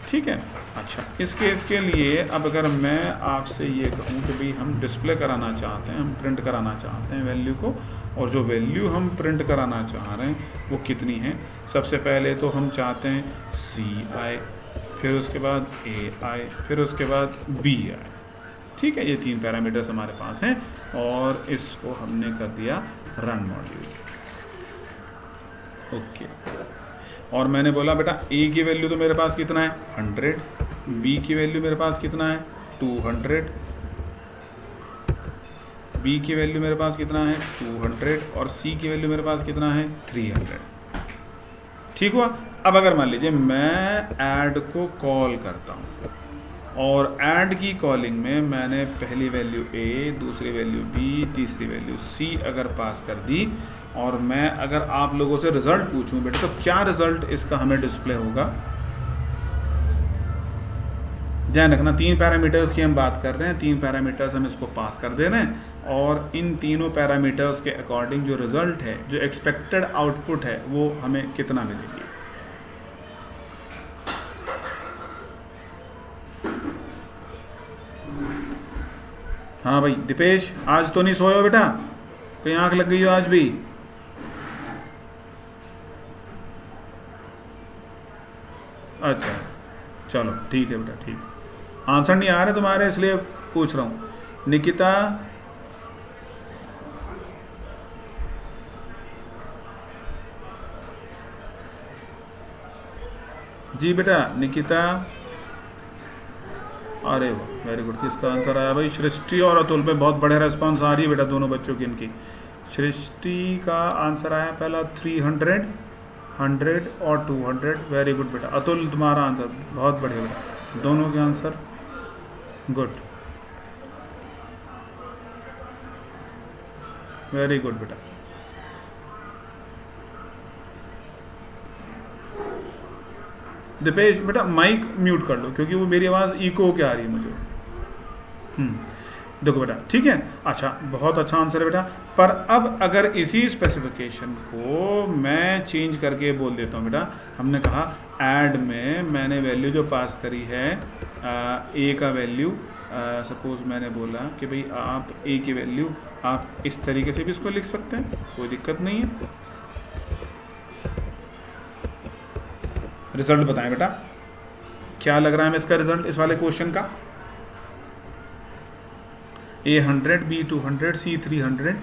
ठीक है। अच्छा इस केस के लिए अब अगर मैं आपसे ये कहूँ कि भाई हम डिस्प्ले कराना चाहते हैं, हम प्रिंट कराना चाहते हैं वैल्यू को, और जो वैल्यू हम प्रिंट कराना चाह रहे हैं वो कितनी है। सबसे पहले तो हम चाहते हैं सी आए, फिर उसके बाद ए आए, फिर उसके बाद बी आए, ठीक है। ये 3 पैरामीटर्स हमारे पास हैं और इसको हमने कर दिया रन मॉड्यूल, ओके। और मैंने बोला बेटा ए की वैल्यू तो मेरे पास कितना है 100, बी की वैल्यू मेरे पास कितना है 200, बी की वैल्यू मेरे पास कितना है 200, और सी की वैल्यू मेरे पास कितना है 300, ठीक हुआ। अब अगर मान लीजिए मैं ऐड को कॉल करता हूँ, और ऐड की कॉलिंग में मैंने पहली वैल्यू ए, दूसरी वैल्यू बी, तीसरी वैल्यू सी अगर पास कर दी, और मैं अगर आप लोगों से रिजल्ट पूछूं बेटा तो क्या रिजल्ट इसका हमें डिस्प्ले होगा। ध्यान रखना 3 पैरामीटर्स की हम बात कर रहे हैं, 3 पैरामीटर्स हम इसको पास कर दे रहे हैं, और इन तीनों पैरामीटर्स के अकॉर्डिंग जो रिजल्ट है, जो एक्सपेक्टेड आउटपुट है, वो हमें कितना मिलेगी। हाँ भाई दीपेश, आज तो नहीं सोए हो बेटा, कहीं आंख लग गई हो आज भी। अच्छा चलो ठीक है बेटा, ठीक। आंसर नहीं आ रहे तुम्हारे इसलिए पूछ रहा हूँ। निकिता, जी बेटा निकिता, अरे वाह वेरी गुड, किसका आंसर आया भाई। सृष्टि और अतुल पे बहुत बढ़िया रिस्पांस आ रही है बेटा दोनों बच्चों की इनकी। सृष्टि का आंसर आया पहला 300, 100 और 200, वेरी गुड बेटा। अतुल तुम्हारा आंसर बहुत बढ़िया बेटा, दोनों के आंसर गुड, वेरी गुड बेटा। दीपेश बेटा माइक म्यूट कर लो क्योंकि वो मेरी आवाज़ इको के आ रही है मुझे। देखो बेटा ठीक है, अच्छा बहुत अच्छा आंसर है बेटा। पर अब अगर इसी स्पेसिफिकेशन को मैं चेंज करके बोल देता हूँ बेटा, हमने कहा ऐड में मैंने वैल्यू जो पास करी है ए का वैल्यू, सपोज मैंने बोला कि भाई आप ए की वैल्यू आप इस तरीके से भी इसको लिख सकते हैं, कोई दिक्कत नहीं है। रिजल्ट बताएं बेटा, क्या लग रहा है हमें इसका रिजल्ट इस वाले क्वेश्चन का। A 100, B 200, C 300।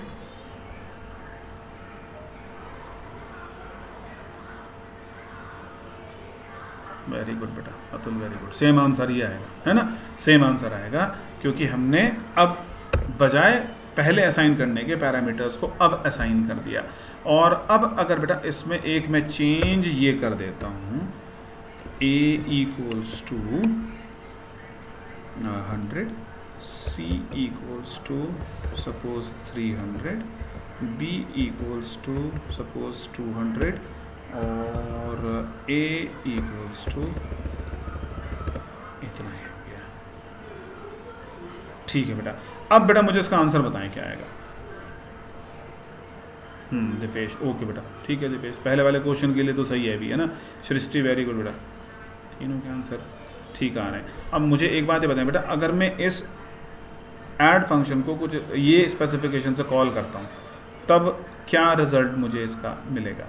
Very good बेटा Atul, very good. Same answer ही आएगा, है ना, सेम आंसर आएगा क्योंकि हमने अब बजाय पहले असाइन करने के पैरामीटर्स को अब असाइन कर दिया। और अब अगर बेटा इसमें एक मैं चेंज ये कर देता हूँ A equals to 100, C equals to suppose 300, B equals to suppose 200 और A equals to इतना ही हो गया। ठीक है बेटा, अब बेटा मुझे इसका आंसर बताएं क्या आएगा। दीपेश, ओके बेटा, ठीक है दीपेश, पहले वाले क्वेश्चन के लिए तो सही है भी, है ना। सृष्टि, वेरी गुड बेटा, तीनों के आंसर ठीक आ रहे हैं। अब मुझे एक बात ये बताएं बेटा, अगर मैं इस ऐड फंक्शन को कुछ ये स्पेसिफिकेशन से कॉल करता हूँ तब क्या रिजल्ट मुझे इसका मिलेगा।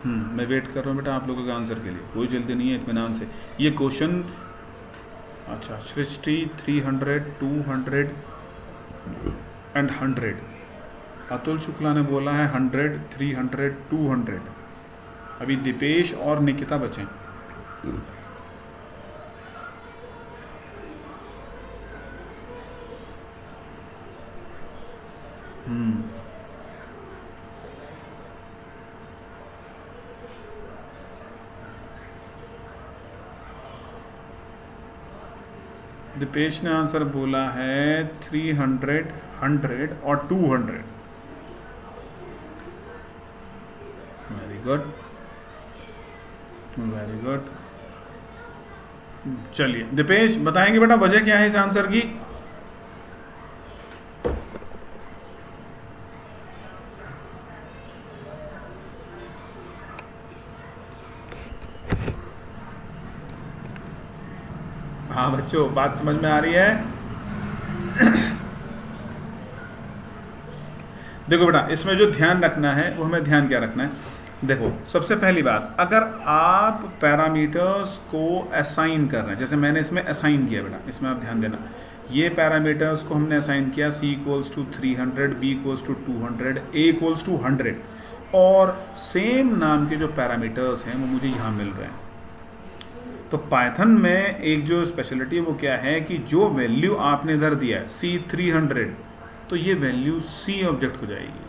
मैं वेट कर रहा हूँ बेटा आप लोगों के आंसर के लिए, कोई जल्दी नहीं है, इत्मीनान से। ये क्वेश्चन, अच्छा सृष्टि 300, 200 एंड 100, अतुल शुक्ला ने बोला है 100, 300, 200। अभी दीपेश और निकिता बचे। दीपेश ने आंसर बोला है 300, 100 और 200। Very good, very good. चलिए दीपेश बताएंगे बेटा वजह क्या है इस आंसर की। हाँ बच्चों, बात समझ में आ रही है। देखो बेटा, इसमें जो ध्यान रखना है वो हमें ध्यान क्या रखना है। देखो सबसे पहली बात, अगर आप पैरामीटर्स को असाइन कर रहे हैं, जैसे मैंने इसमें असाइन किया बेटा, इसमें आप ध्यान देना, ये पैरामीटर्स को हमने असाइन किया, C equals to 300, B equals to 200, A equals to 100, और सेम नाम के जो पैरामीटर्स हैं वो मुझे यहाँ मिल रहे हैं। तो पाइथन में एक जो स्पेशलिटी है वो क्या है कि जो वैल्यू आपने इधर दिया है C 300, तो ये वैल्यू C ऑब्जेक्ट हो जाएगी।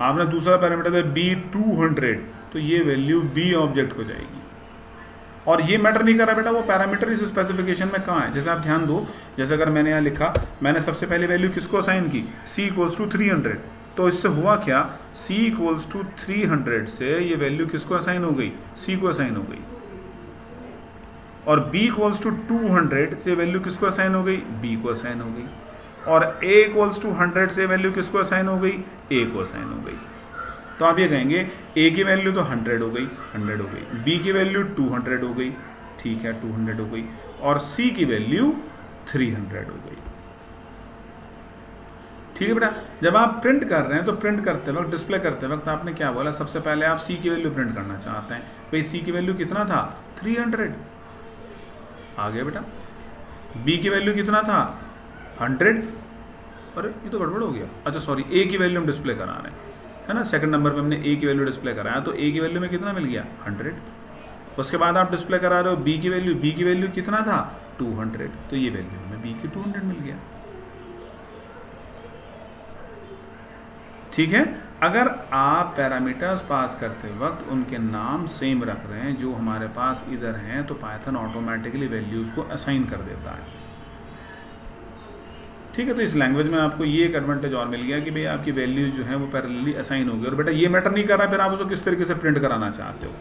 आपने दूसरा पैरामीटर दिया B 200, तो ये वैल्यू B ऑब्जेक्ट हो जाएगी। और ये मैटर नहीं कर रहा बेटा वो पैरामीटर इस स्पेसिफिकेशन में कहाँ है। जैसे आप ध्यान दो, जैसे अगर मैंने यहाँ लिखा, मैंने सबसे पहले वैल्यू किसको असाइन की, C इक्वल्स टू 300, तो इससे हुआ क्या, C इक्वल्स टू 300 से ये वैल्यू किसको असाइन हो गई, C को असाइन हो गई। और B इक्वल्स टू 200 से वैल्यू किसको असाइन हो गई, B को असाइन हो गई। और A इक्वल्स टू 100 से वैल्यू किसको असाइन हो गई, A को असाइन हो गई। तो आप ये कहेंगे A की वैल्यू तो 100 हो गई, 100 हो गई, B की वैल्यू 200 हो गई, ठीक है 200 हो गई, और C की वैल्यू 300 हो गई। ठीक है बेटा, जब आप प्रिंट कर रहे हैं तो प्रिंट करते वक्त, डिस्प्ले करते वक्त आपने क्या बोला, सबसे पहले आप C की वैल्यू प्रिंट करना चाहते हैं। भाई C की वैल्यू कितना था, 300, आ गया बेटा। B की वैल्यू कितना था, 100, अरे ये तो गड़बड़ हो गया, अच्छा सॉरी, A की वैल्यू हम डिस्प्ले करा रहे हैं, है ना। सेकंड नंबर पे हमने A की वैल्यू डिस्प्ले कराया, तो A की वैल्यू में कितना मिल गया, 100। उसके बाद आप डिस्प्ले करा रहे हो B की वैल्यू कितना था, 200, तो ये वैल्यू में B की 200 मिल गया। ठीक है, अगर आप पैरामीटर्स पास करते वक्त उनके नाम सेम रख रहे हैं जो हमारे पास इधर हैं, तो पाइथन ऑटोमेटिकली वैल्यूज़ को असाइन कर देता है। ठीक है, तो इस लैंग्वेज में आपको ये एक एडवांटेज और मिल गया कि भाई आपकी वैल्यूज जो है वो पैरेलली असाइन होगी। और बेटा ये मैटर नहीं कर रहा फिर आप उसको किस तरीके से प्रिंट कराना चाहते हो।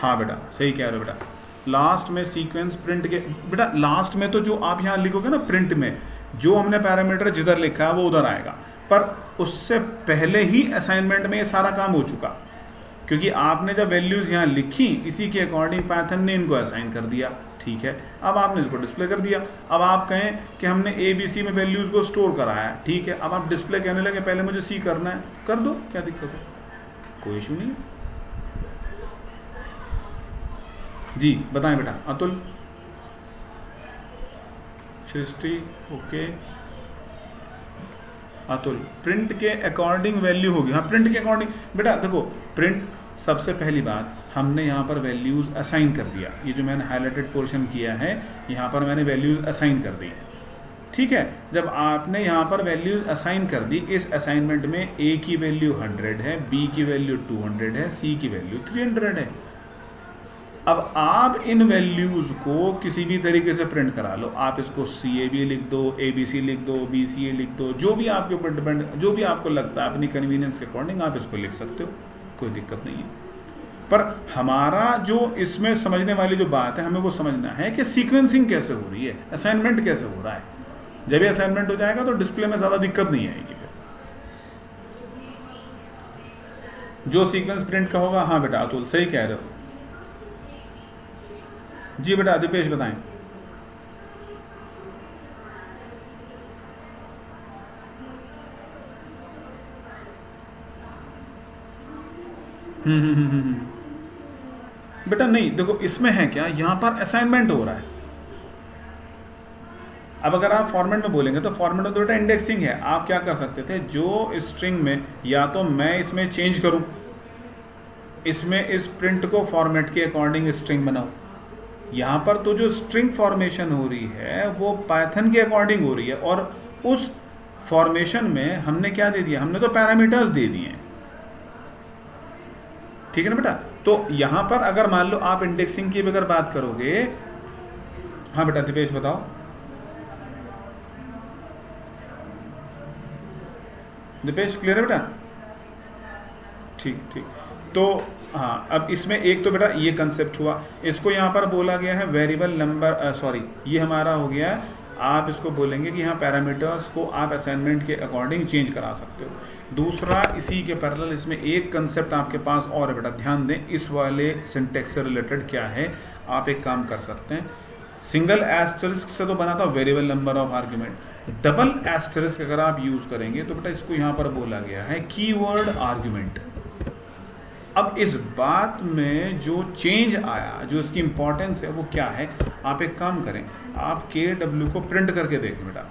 हाँ बेटा सही कह रहे हो बेटा, लास्ट में सीक्वेंस प्रिंट के, बेटा लास्ट में तो जो आप यहाँ लिखोगे ना प्रिंट में, जो हमने पैरामीटर जिधर लिखा है वो उधर आएगा, पर उससे पहले ही असाइनमेंट में ये सारा काम हो चुका, क्योंकि आपने जब वैल्यूज़ यहाँ लिखी इसी के अकॉर्डिंग पाइथन ने इनको असाइन कर दिया। ठीक है, अब आपने इसको डिस्प्ले कर दिया। अब आप कहें कि हमने ABC में वैल्यूज़ को स्टोर कराया है, ठीक है, अब आप डिस्प्ले कहने लगे पहले मुझे C करना है, कर दो, क्या दिक्कत है, कोई इशू नहीं है। जी बताएं बेटा, अतुल, सृष्टि, ओके, अतुल, प्रिंट के अकॉर्डिंग वैल्यू होगी। हाँ, प्रिंट के अकॉर्डिंग बेटा देखो, प्रिंट सबसे पहली बात हमने यहाँ पर वैल्यूज़ असाइन कर दिया। ये जो मैंने हाईलाइटेड पोर्शन किया है यहाँ पर मैंने वैल्यूज़ असाइन कर दी। ठीक है, जब आपने यहाँ पर वैल्यूज़ असाइन कर दी, इस असाइनमेंट में ए की वैल्यू 100 है, बी की वैल्यू 200 है, सी की वैल्यू 300 है। अब आप इन वैल्यूज़ को किसी भी तरीके से प्रिंट करा लो, आप इसको CAB लिख दो, ABC लिख दो, BCA लिख दो, जो भी आपके ऊपर डिपेंड, जो भी आपको लगता है अपनी कन्वीनियंस के अकॉर्डिंग आप इसको लिख सकते हो, कोई दिक्कत नहीं है। पर हमारा जो इसमें समझने वाली जो बात है, हमें वो समझना है कि सीक्वेंसिंग कैसे हो रही है, असाइनमेंट कैसे हो रहा है। जब ये असाइनमेंट हो जाएगा तो डिस्प्ले में ज़्यादा दिक्कत नहीं आएगी। जो सीक्वेंस प्रिंट का होगा, हाँ बेटा अतुल सही कह रहे हो जी। बेटा दीपेश बताएं। बेटा नहीं, देखो इसमें है क्या, यहाँ पर असाइनमेंट हो रहा है। अब अगर आप फॉर्मेट में बोलेंगे तो फॉर्मेट में तो बेटा इंडेक्सिंग है। आप क्या कर सकते थे, जो स्ट्रिंग में या तो मैं इसमें चेंज करूं, इसमें इस प्रिंट को फॉर्मेट के अकॉर्डिंग स्ट्रिंग बनाऊं। यहाँ पर तो जो स्ट्रिंग फॉर्मेशन हो रही है वो पाइथन के अकॉर्डिंग हो रही है, और उस फॉर्मेशन में हमने क्या दे दिया, हमने तो पैरामीटर्स दे दिए हैं। ठीक है ना बेटा। तो यहाँ पर अगर मान लो आप इंडेक्सिंग की अगर बात करोगे, हाँ बेटा दीपेश बताओ। दीपेश क्लियर है बेटा? ठीक ठीक। तो हाँ, अब इसमें एक तो बेटा ये कंसेप्ट हुआ, इसको यहाँ पर बोला गया है वेरिएबल नंबर, सॉरी ये हमारा हो गया। आप इसको बोलेंगे कि यहाँ पैरामीटर्स को आप असाइनमेंट के अकॉर्डिंग चेंज करा सकते हो। दूसरा, इसी के पैरेलल इसमें एक कंसेप्ट आपके पास और है बेटा, ध्यान दें इस वाले सिंटेक्स से रिलेटेड क्या है। आप एक काम कर सकते हैं, सिंगल एस्टरिस्क से तो बना था variable number of argument, double asterisk अगर आप यूज करेंगे तो बेटा इसको यहाँ पर बोला गया है कीवर्ड आर्ग्यूमेंट। अब इस बात में जो चेंज आया, जो इसकी इंपॉर्टेंस है वो क्या है, आप एक काम करें, आप KW को प्रिंट करके देखें बेटा।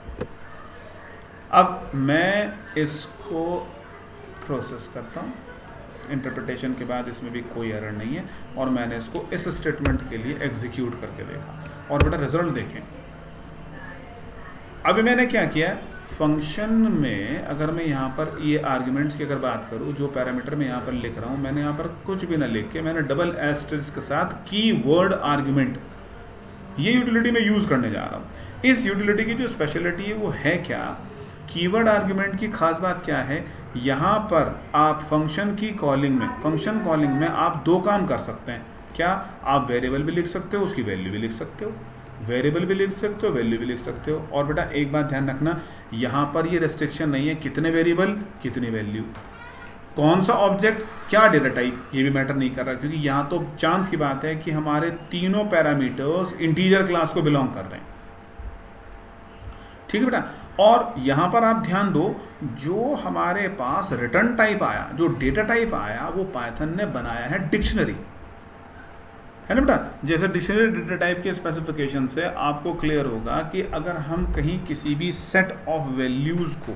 अब मैं इसको प्रोसेस करता हूँ, इंटरप्रिटेशन के बाद इसमें भी कोई एरर नहीं है, और मैंने इसको इस स्टेटमेंट के लिए एग्जीक्यूट करके देखा, और बेटा रिजल्ट देखें। अभी मैंने क्या किया, फंक्शन में अगर मैं यहाँ पर ये आर्ग्यूमेंट्स की अगर बात करूँ, जो पैरामीटर मैं यहाँ पर लिख रहा हूँ, मैंने यहाँ पर कुछ भी ना लिख के मैंने डबल एस्टेरिस्क के साथ कीवर्ड आर्ग्यूमेंट ये यूटिलिटी में यूज़ करने जा रहा हूँ। इस यूटिलिटी की जो स्पेशलिटी है वो है क्या, कीवर्ड आर्ग्यूमेंट की खास बात क्या है, यहाँ पर आप फंक्शन की कॉलिंग में, फंक्शन कॉलिंग में आप दो काम कर सकते हैं। क्या, आप वेरिएबल भी लिख सकते हो, उसकी वैल्यू भी लिख सकते हो, वेरिएबल भी लिख सकते हो, वैल्यू भी लिख सकते हो। और बेटा एक बात ध्यान रखना, यहाँ पर ये रेस्ट्रिक्शन नहीं है कितने वेरिएबल कितनी वैल्यू, कौन सा ऑब्जेक्ट क्या डेटा टाइप, ये भी मैटर नहीं कर रहा, क्योंकि यहाँ तो चांस की बात है कि हमारे तीनों पैरामीटर्स इंटीजर क्लास को बिलोंग कर रहे हैं। ठीक है बेटा। और यहाँ पर आप ध्यान दो, जो हमारे पास रिटर्न टाइप आया, जो डेटा टाइप आया, वो पाइथन ने बनाया है डिक्शनरी, है ना बेटा। जैसे डिक्शनरी डेटा टाइप के स्पेसिफिकेशन से आपको क्लियर होगा कि अगर हम कहीं किसी भी सेट ऑफ वैल्यूज़ को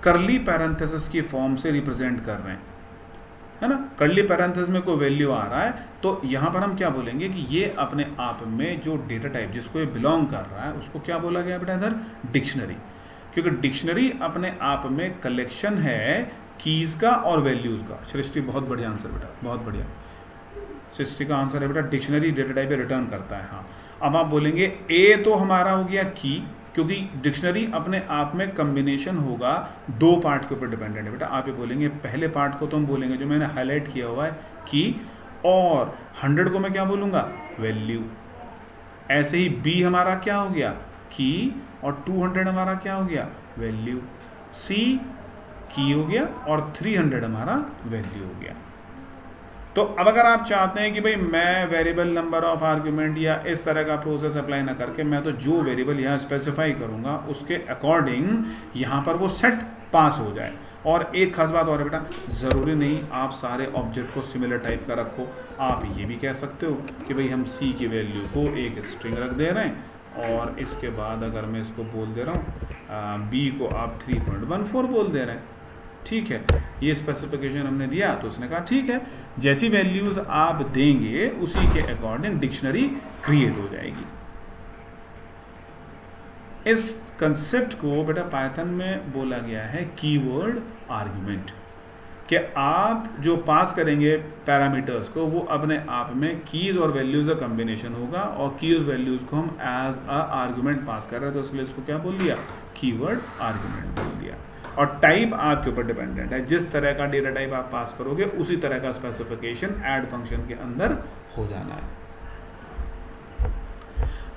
करली पैरेंथेसिस की फॉर्म से रिप्रेजेंट कर रहे हैं, है ना, करली पैरेंथेसिस में कोई वैल्यू आ रहा है, तो यहाँ पर हम क्या बोलेंगे कि ये अपने आप में जो डेटा टाइप जिसको ये बिलोंग कर रहा है उसको क्या बोला गया बेटा इधर, डिक्शनरी। क्योंकि डिक्शनरी अपने आप में कलेक्शन है कीज़ का और वैल्यूज़ का। सृष्टि बहुत बढ़िया आंसर बेटा, बहुत बढ़िया। सृष्टि का आंसर है बेटा डिक्शनरी डेटा टाइप रिटर्न करता है। हाँ, अब आप बोलेंगे ए तो हमारा हो गया की, क्योंकि डिक्शनरी अपने आप में कम्बिनेशन होगा, दो पार्ट के ऊपर डिपेंडेंट है बेटा। आप ये बोलेंगे पहले पार्ट को तो हम बोलेंगे जो मैंने हाईलाइट किया हुआ है की, और 100 को मैं क्या बोलूँगा, वैल्यू। ऐसे ही बी हमारा क्या हो गया, की, और 200 हमारा क्या हो गया, वैल्यू। सी की हो गया और 300 हमारा वैल्यू हो गया। तो अब अगर आप चाहते हैं कि भाई मैं वेरिएबल नंबर ऑफ आर्ग्यूमेंट या इस तरह का प्रोसेस अप्लाई ना करके मैं तो जो वेरिएबल यहाँ स्पेसिफाई करूँगा उसके अकॉर्डिंग यहाँ पर वो सेट पास हो जाए। और एक खास बात और है बेटा, ज़रूरी नहीं आप सारे ऑब्जेक्ट को सिमिलर टाइप का रखो। आप ये भी कह सकते हो कि भाई हम सी की वैल्यू को एक स्ट्रिंग रख दे रहे हैं और इसके बाद अगर मैं इसको बोल दे रहा हूँ बी को आप 3.14 बोल दे रहे हैं, ठीक है, ये स्पेसिफिकेशन हमने दिया तो उसने कहा ठीक है, जैसी वैल्यूज़ आप देंगे उसी के अकॉर्डिंग डिक्शनरी क्रिएट हो जाएगी। इस कंसेप्ट को बेटा पाइथन में बोला गया है कीवर्ड आर्गुमेंट, कि आप जो पास करेंगे पैरामीटर्स को वो अपने आप में कीज और वैल्यूज़ का कम्बिनेशन होगा, और कीज वैल्यूज़ को हम एज अ आर्गुमेंट पास कर रहे हैं तो इसलिए इसको क्या बोल दिया, कीवर्ड आर्गुमेंट बोल दिया। और टाइप आपके ऊपर डिपेंडेंट है, जिस तरह का डेटा टाइप आप पास करोगे उसी तरह का स्पेसिफिकेशन ऐड फंक्शन के अंदर हो जाना है।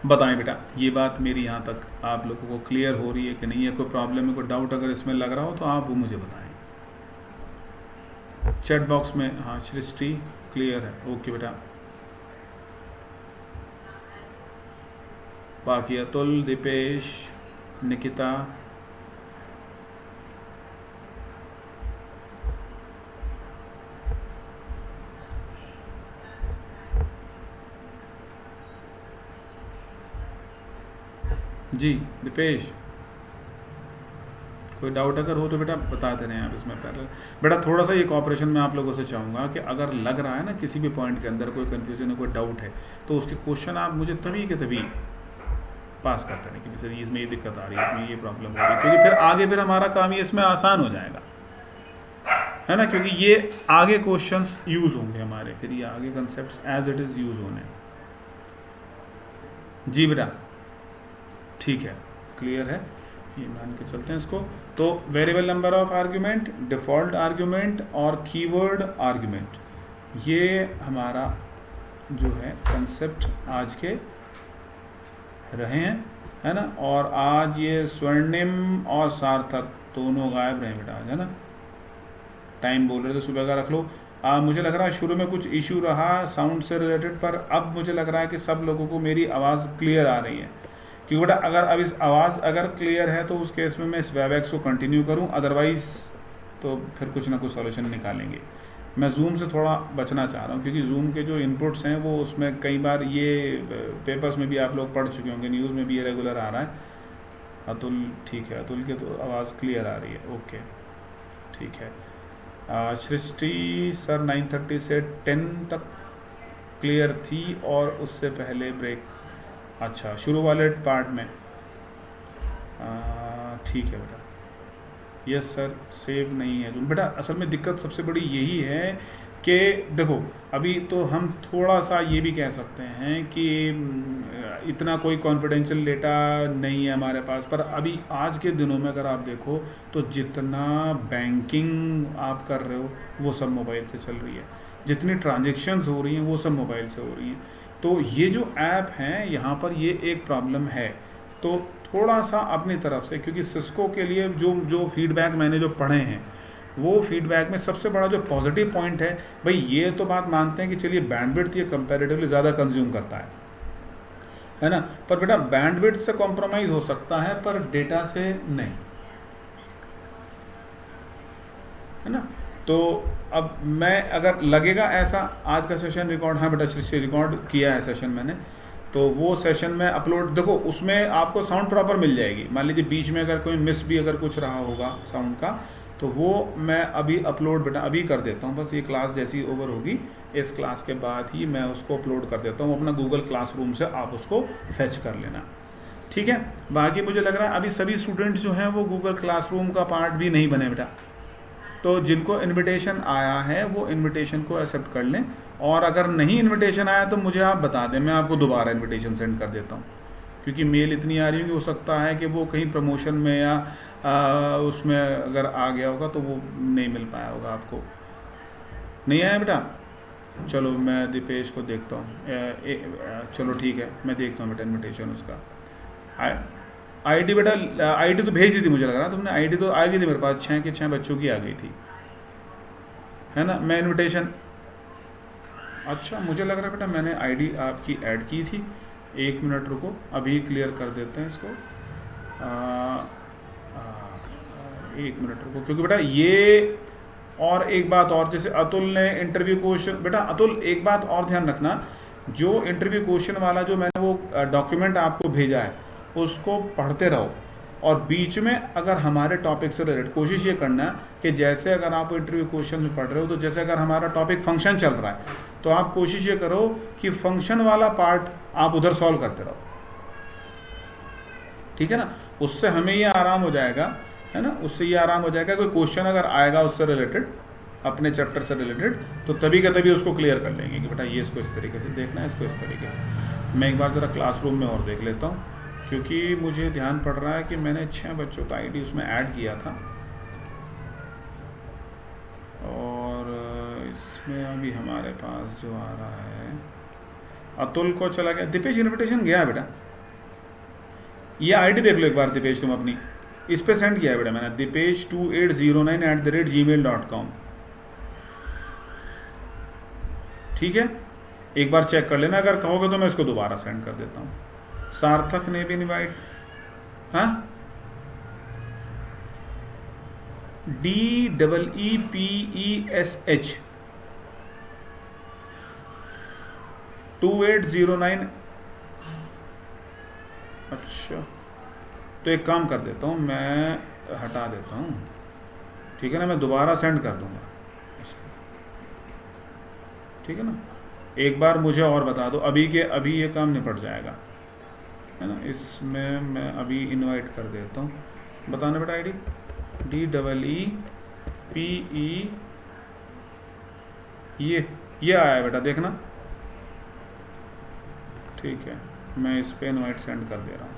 बताएं बेटा ये बात मेरी यहाँ तक आप लोगों को क्लियर हो रही है कि नहीं है, कोई प्रॉब्लम है, कोई डाउट अगर इसमें लग रहा हो तो आप वो मुझे बताएं चैट बॉक्स में। हाँ सृष्टि क्लियर है, ओके बेटा। बाकी अतुल, दीपेश, निकिता, जी दीपेश, कोई डाउट अगर हो तो बेटा बताते रहें आप इसमें पहले। बेटा थोड़ा सा ये कॉपरेशन मैं आप लोगों से चाहूँगा कि अगर लग रहा है ना किसी भी पॉइंट के अंदर कोई कन्फ्यूजन है, कोई डाउट है, तो उसके क्वेश्चन आप मुझे तभी के तभी पास करते रहें कि सर इसमें ये दिक्कत आ रही है, इसमें ये प्रॉब्लम हो रही है, क्योंकि फिर आगे फिर हमारा काम ये इसमें आसान हो जाएगा, है ना, क्योंकि ये आगे क्वेश्चंस यूज़ होंगे हमारे, फिर ये आगे concept as it is use होने। जी बेटा ठीक है, क्लियर है, ये मान के चलते हैं इसको। तो variable number of argument, default argument और कीवर्ड आर्ग्यूमेंट, ये हमारा जो है कंसेप्ट आज के रहे हैं, है ना। और आज ये स्वर्णिम और सार्थक दोनों गायब रहे बेटा आज, है ना। टाइम बोल रहे थे सुबह का रख लो। मुझे लग रहा है शुरू में कुछ इशू रहा साउंड से रिलेटेड, पर अब मुझे लग रहा है कि सब लोगों को मेरी आवाज़ क्लियर आ रही है, क्योंकि बेटा अगर अब इस आवाज़ अगर क्लियर है तो उस केस में मैं इस वेबएक्स को कंटिन्यू करूं, अदरवाइज़ तो फिर कुछ ना कुछ सॉल्यूशन निकालेंगे। मैं जूम से थोड़ा बचना चाह रहा हूं, क्योंकि जूम के जो इनपुट्स हैं वो उसमें कई बार ये पेपर्स में भी आप लोग पढ़ चुके होंगे, न्यूज़ में भी ये रेगुलर आ रहा है। अतुल ठीक है, अतुल की तो आवाज़ क्लियर आ रही है, ओके ठीक है। सृष्टि सर 9:30 से 10 तक क्लियर थी और उससे पहले ब्रेक, अच्छा शुरू वाले पार्ट में, ठीक है बेटा। यस सर सेव नहीं है बेटा, असल में दिक्कत सबसे बड़ी यही है कि देखो अभी तो हम थोड़ा सा ये भी कह सकते हैं कि इतना कोई कॉन्फिडेंशियल डेटा नहीं है हमारे पास, पर अभी आज के दिनों में अगर आप देखो तो जितना बैंकिंग आप कर रहे हो वो सब मोबाइल से चल रही है, जितनी ट्रांजेक्शन्स हो रही हैं वो सब मोबाइल से हो रही हैं। तो ये जो ऐप हैं यहाँ पर ये एक प्रॉब्लम है, तो थोड़ा सा अपनी तरफ से, क्योंकि सिस्को के लिए जो फीडबैक मैंने जो पढ़े हैं वो फीडबैक में सबसे बड़ा जो पॉजिटिव पॉइंट है भाई, ये तो बात मानते हैं कि चलिए बैंडविड्थ ये कंपैरेटिवली ज़्यादा कंज्यूम करता है ना, पर बेटा बैंडविड्थ से कॉम्प्रोमाइज़ हो सकता है पर डेटा से नहीं, है ना। तो अब मैं अगर लगेगा ऐसा, आज का सेशन रिकॉर्ड, हाँ बेटा से रिकॉर्ड किया है सेशन मैंने, तो वो सेशन में अपलोड, देखो उसमें आपको साउंड प्रॉपर मिल जाएगी। मान लीजिए बीच में अगर कोई मिस भी अगर कुछ रहा होगा साउंड का, तो वो मैं अभी अपलोड बेटा अभी कर देता हूँ, बस ये क्लास जैसी ओवर होगी इस क्लास के बाद ही मैं उसको अपलोड कर देता हूँ अपना गूगल क्लासरूम से, आप उसको फेच कर लेना, ठीक है। बाकी मुझे लग रहा है अभी सभी स्टूडेंट्स जो हैं वो गूगल क्लासरूम का पार्ट भी नहीं बने बेटा, तो जिनको इनविटेशन आया है वो इनविटेशन को एक्सेप्ट कर लें, और अगर नहीं इनविटेशन आया तो मुझे आप बता दें, मैं आपको दोबारा इनविटेशन सेंड कर देता हूँ, क्योंकि मेल इतनी आ रही है कि हो सकता है कि वो कहीं प्रमोशन में या उसमें अगर आ गया होगा तो वो नहीं मिल पाया होगा आपको। नहीं आया बेटा, चलो मैं दीपेश को देखता हूँ, चलो ठीक है मैं देखता हूँ बेटा इनविटेशन उसका। आईडी बेटा आईडी तो भेज दी थी, मुझे लग रहा तुमने, आईडी तो आ गई थी मेरे पास, 6 के 6 बच्चों की आ गई थी, है ना। मैं इनविटेशन, अच्छा मुझे लग रहा है बेटा मैंने आईडी आपकी ऐड की थी, 1 मिनट रुको अभी क्लियर कर देते हैं इसको, 1 मिनट रुको, क्योंकि बेटा ये और एक बात और, जैसे अतुल ने इंटरव्यू क्वेश्चन, बेटा अतुल एक बात और ध्यान रखना जो इंटरव्यू क्वेश्चन वाला जो मैंने वो डॉक्यूमेंट आपको भेजा है उसको पढ़ते रहो, और बीच में अगर हमारे टॉपिक से रिलेटेड कोशिश ये करना है कि जैसे अगर आप इंटरव्यू क्वेश्चन में पढ़ रहे हो तो जैसे अगर हमारा टॉपिक फंक्शन चल रहा है तो आप कोशिश ये करो कि फंक्शन वाला पार्ट आप उधर सॉल्व करते रहो, ठीक है ना। उससे हमें ये आराम हो जाएगा, है ना, उससे ये आराम हो जाएगा कोई क्वेश्चन अगर आएगा उससे रिलेटेड, अपने चैप्टर से रिलेटेड, तो तभी का तभी उसको क्लियर कर लेंगे कि बेटा ये इसको इस तरीके से देखना है, इसको इस तरीके से। मैं एक बार ज़रा क्लासरूम में और देख लेता हूँ, क्योंकि मुझे ध्यान पड़ रहा है कि मैंने 6 बच्चों का आईडी उसमें ऐड किया था, और इसमें अभी हमारे पास जो आ रहा है अतुल को चला गया। दीपेश इन्विटेशन गया बेटा, ये आईडी देख लो एक बार दीपेश, तुम अपनी इस पे सेंड किया है बेटा मैंने, dipesh2809@gmail.com, ठीक है। एक बार चेक कर लेना, अगर कहोगे तो मैं इसको दोबारा सेंड कर देता हूँ। सार्थक ने भी इनवाइट, हाँ, DEEPESH 2809। अच्छा, तो एक काम कर देता हूँ, मैं हटा देता हूँ, ठीक है ना, मैं दोबारा सेंड कर दूंगा इसको, ठीक है ना। एक बार मुझे और बता दो, अभी के अभी ये काम निपट जाएगा, है ना। इसमें मैं अभी इनवाइट कर देता हूँ, बताना बेटा आईडी DEEPE, ये आया है बेटा, देखना, ठीक है। मैं इस पे इनवाइट सेंड कर दे रहा हूँ।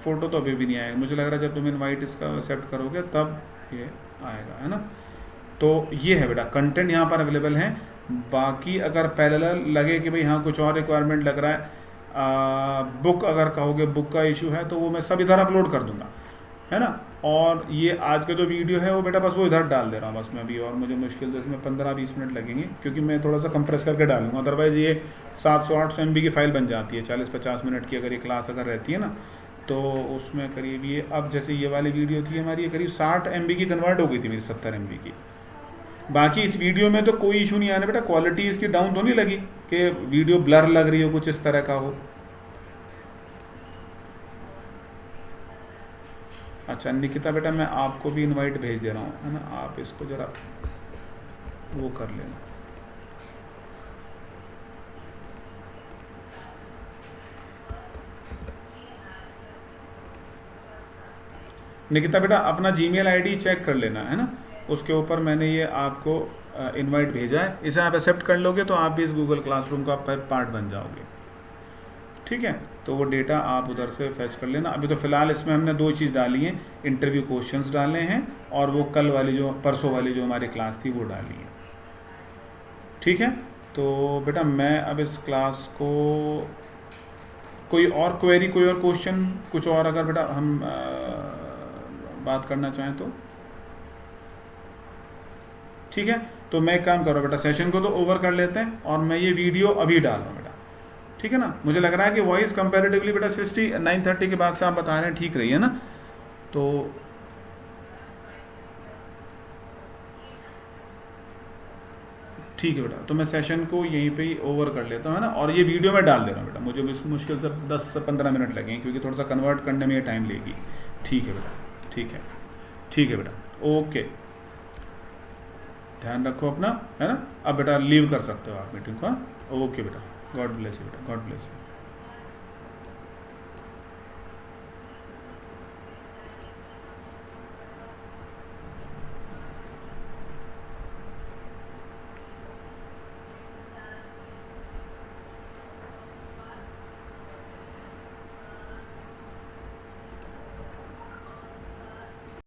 फ़ोटो तो अभी भी नहीं आएगा, मुझे लग रहा है जब तुम इनवाइट इसका एक्सेप्ट करोगे तब ये आएगा, है ना। तो ये है बेटा, कंटेंट यहाँ पर अवेलेबल है। बाकी अगर पैरेलल लगे कि भाई हाँ कुछ और रिक्वायरमेंट लग रहा है, बुक अगर कहोगे बुक का इशू है, तो वो मैं सब इधर अपलोड कर दूंगा, है ना। और ये आज का जो वीडियो है वो बेटा बस वो इधर डाल दे रहा हूँ बस मैं अभी, और मुझे मुश्किल से इसमें 15-20 मिनट लगेंगे, क्योंकि मैं थोड़ा सा कंप्रेस करके डालूंगा, अदरवाइज़ ये 700-800 MB की फ़ाइल बन जाती है 40-50 मिनट की अगर ये क्लास अगर रहती है ना, तो उसमें करीब ये, अब जैसे ये वाली वीडियो थी हमारी, ये करीब 60 MB की कन्वर्ट हो गई थी मेरी 70 MB की। बाकी इस वीडियो में तो कोई इशू नहीं आने बेटा, क्वालिटी इसकी डाउन तो नहीं लगी कि वीडियो ब्लर लग रही हो, कुछ इस तरह का हो। अच्छा निकिता बेटा, मैं आपको भी इनवाइट भेज दे रहा हूँ, है ना, आप इसको ज़रा वो कर लेना। निकिता बेटा अपना जीमेल आईडी चेक कर लेना, है ना, उसके ऊपर मैंने ये आपको इनवाइट भेजा है, इसे आप एक्सेप्ट कर लोगे तो आप भी इस गूगल क्लासरूम का पार्ट बन जाओगे, ठीक है। तो वो डेटा आप उधर से फैच कर लेना। अभी तो फ़िलहाल इसमें हमने 2 चीज़ डाली हैं, इंटरव्यू क्वेश्चंस डाले हैं और वो कल वाली जो परसों वाली जो हमारी क्लास थी वो डाली है, ठीक है। तो बेटा मैं अब इस क्लास को, कोई और क्वेरी, कोई और क्वेश्चन, कुछ और अगर बेटा हम बात करना चाहें तो ठीक है। तो मैं एक काम करो बेटा, सेशन को तो ओवर कर लेते हैं और मैं ये वीडियो अभी डाल रहा हूँ बेटा, ठीक है ना। मुझे लग रहा है कि वॉइस कंपैरेटिवली बेटा 9:30 के बाद से आप बता रहे हैं ठीक रही है ना, तो ठीक है बेटा। तो मैं सेशन को यहीं पे ही ओवर कर लेता हूँ, है ना, और ये वीडियो में डाल दे रहा हूँ बेटा, मुझे भी मुश्किल से 10 से 15 मिनट लगेंगे क्योंकि थोड़ा सा कन्वर्ट करने में ये टाइम लेगी, ठीक है बेटा, ठीक है, ठीक है बेटा, ओके, ध्यान रखो अपना, है ना। अब बेटा लीव कर सकते हो आप मीटिंग को, ओके बेटा, गॉड ब्लेस यू बेटा, गॉड ब्लेस यू।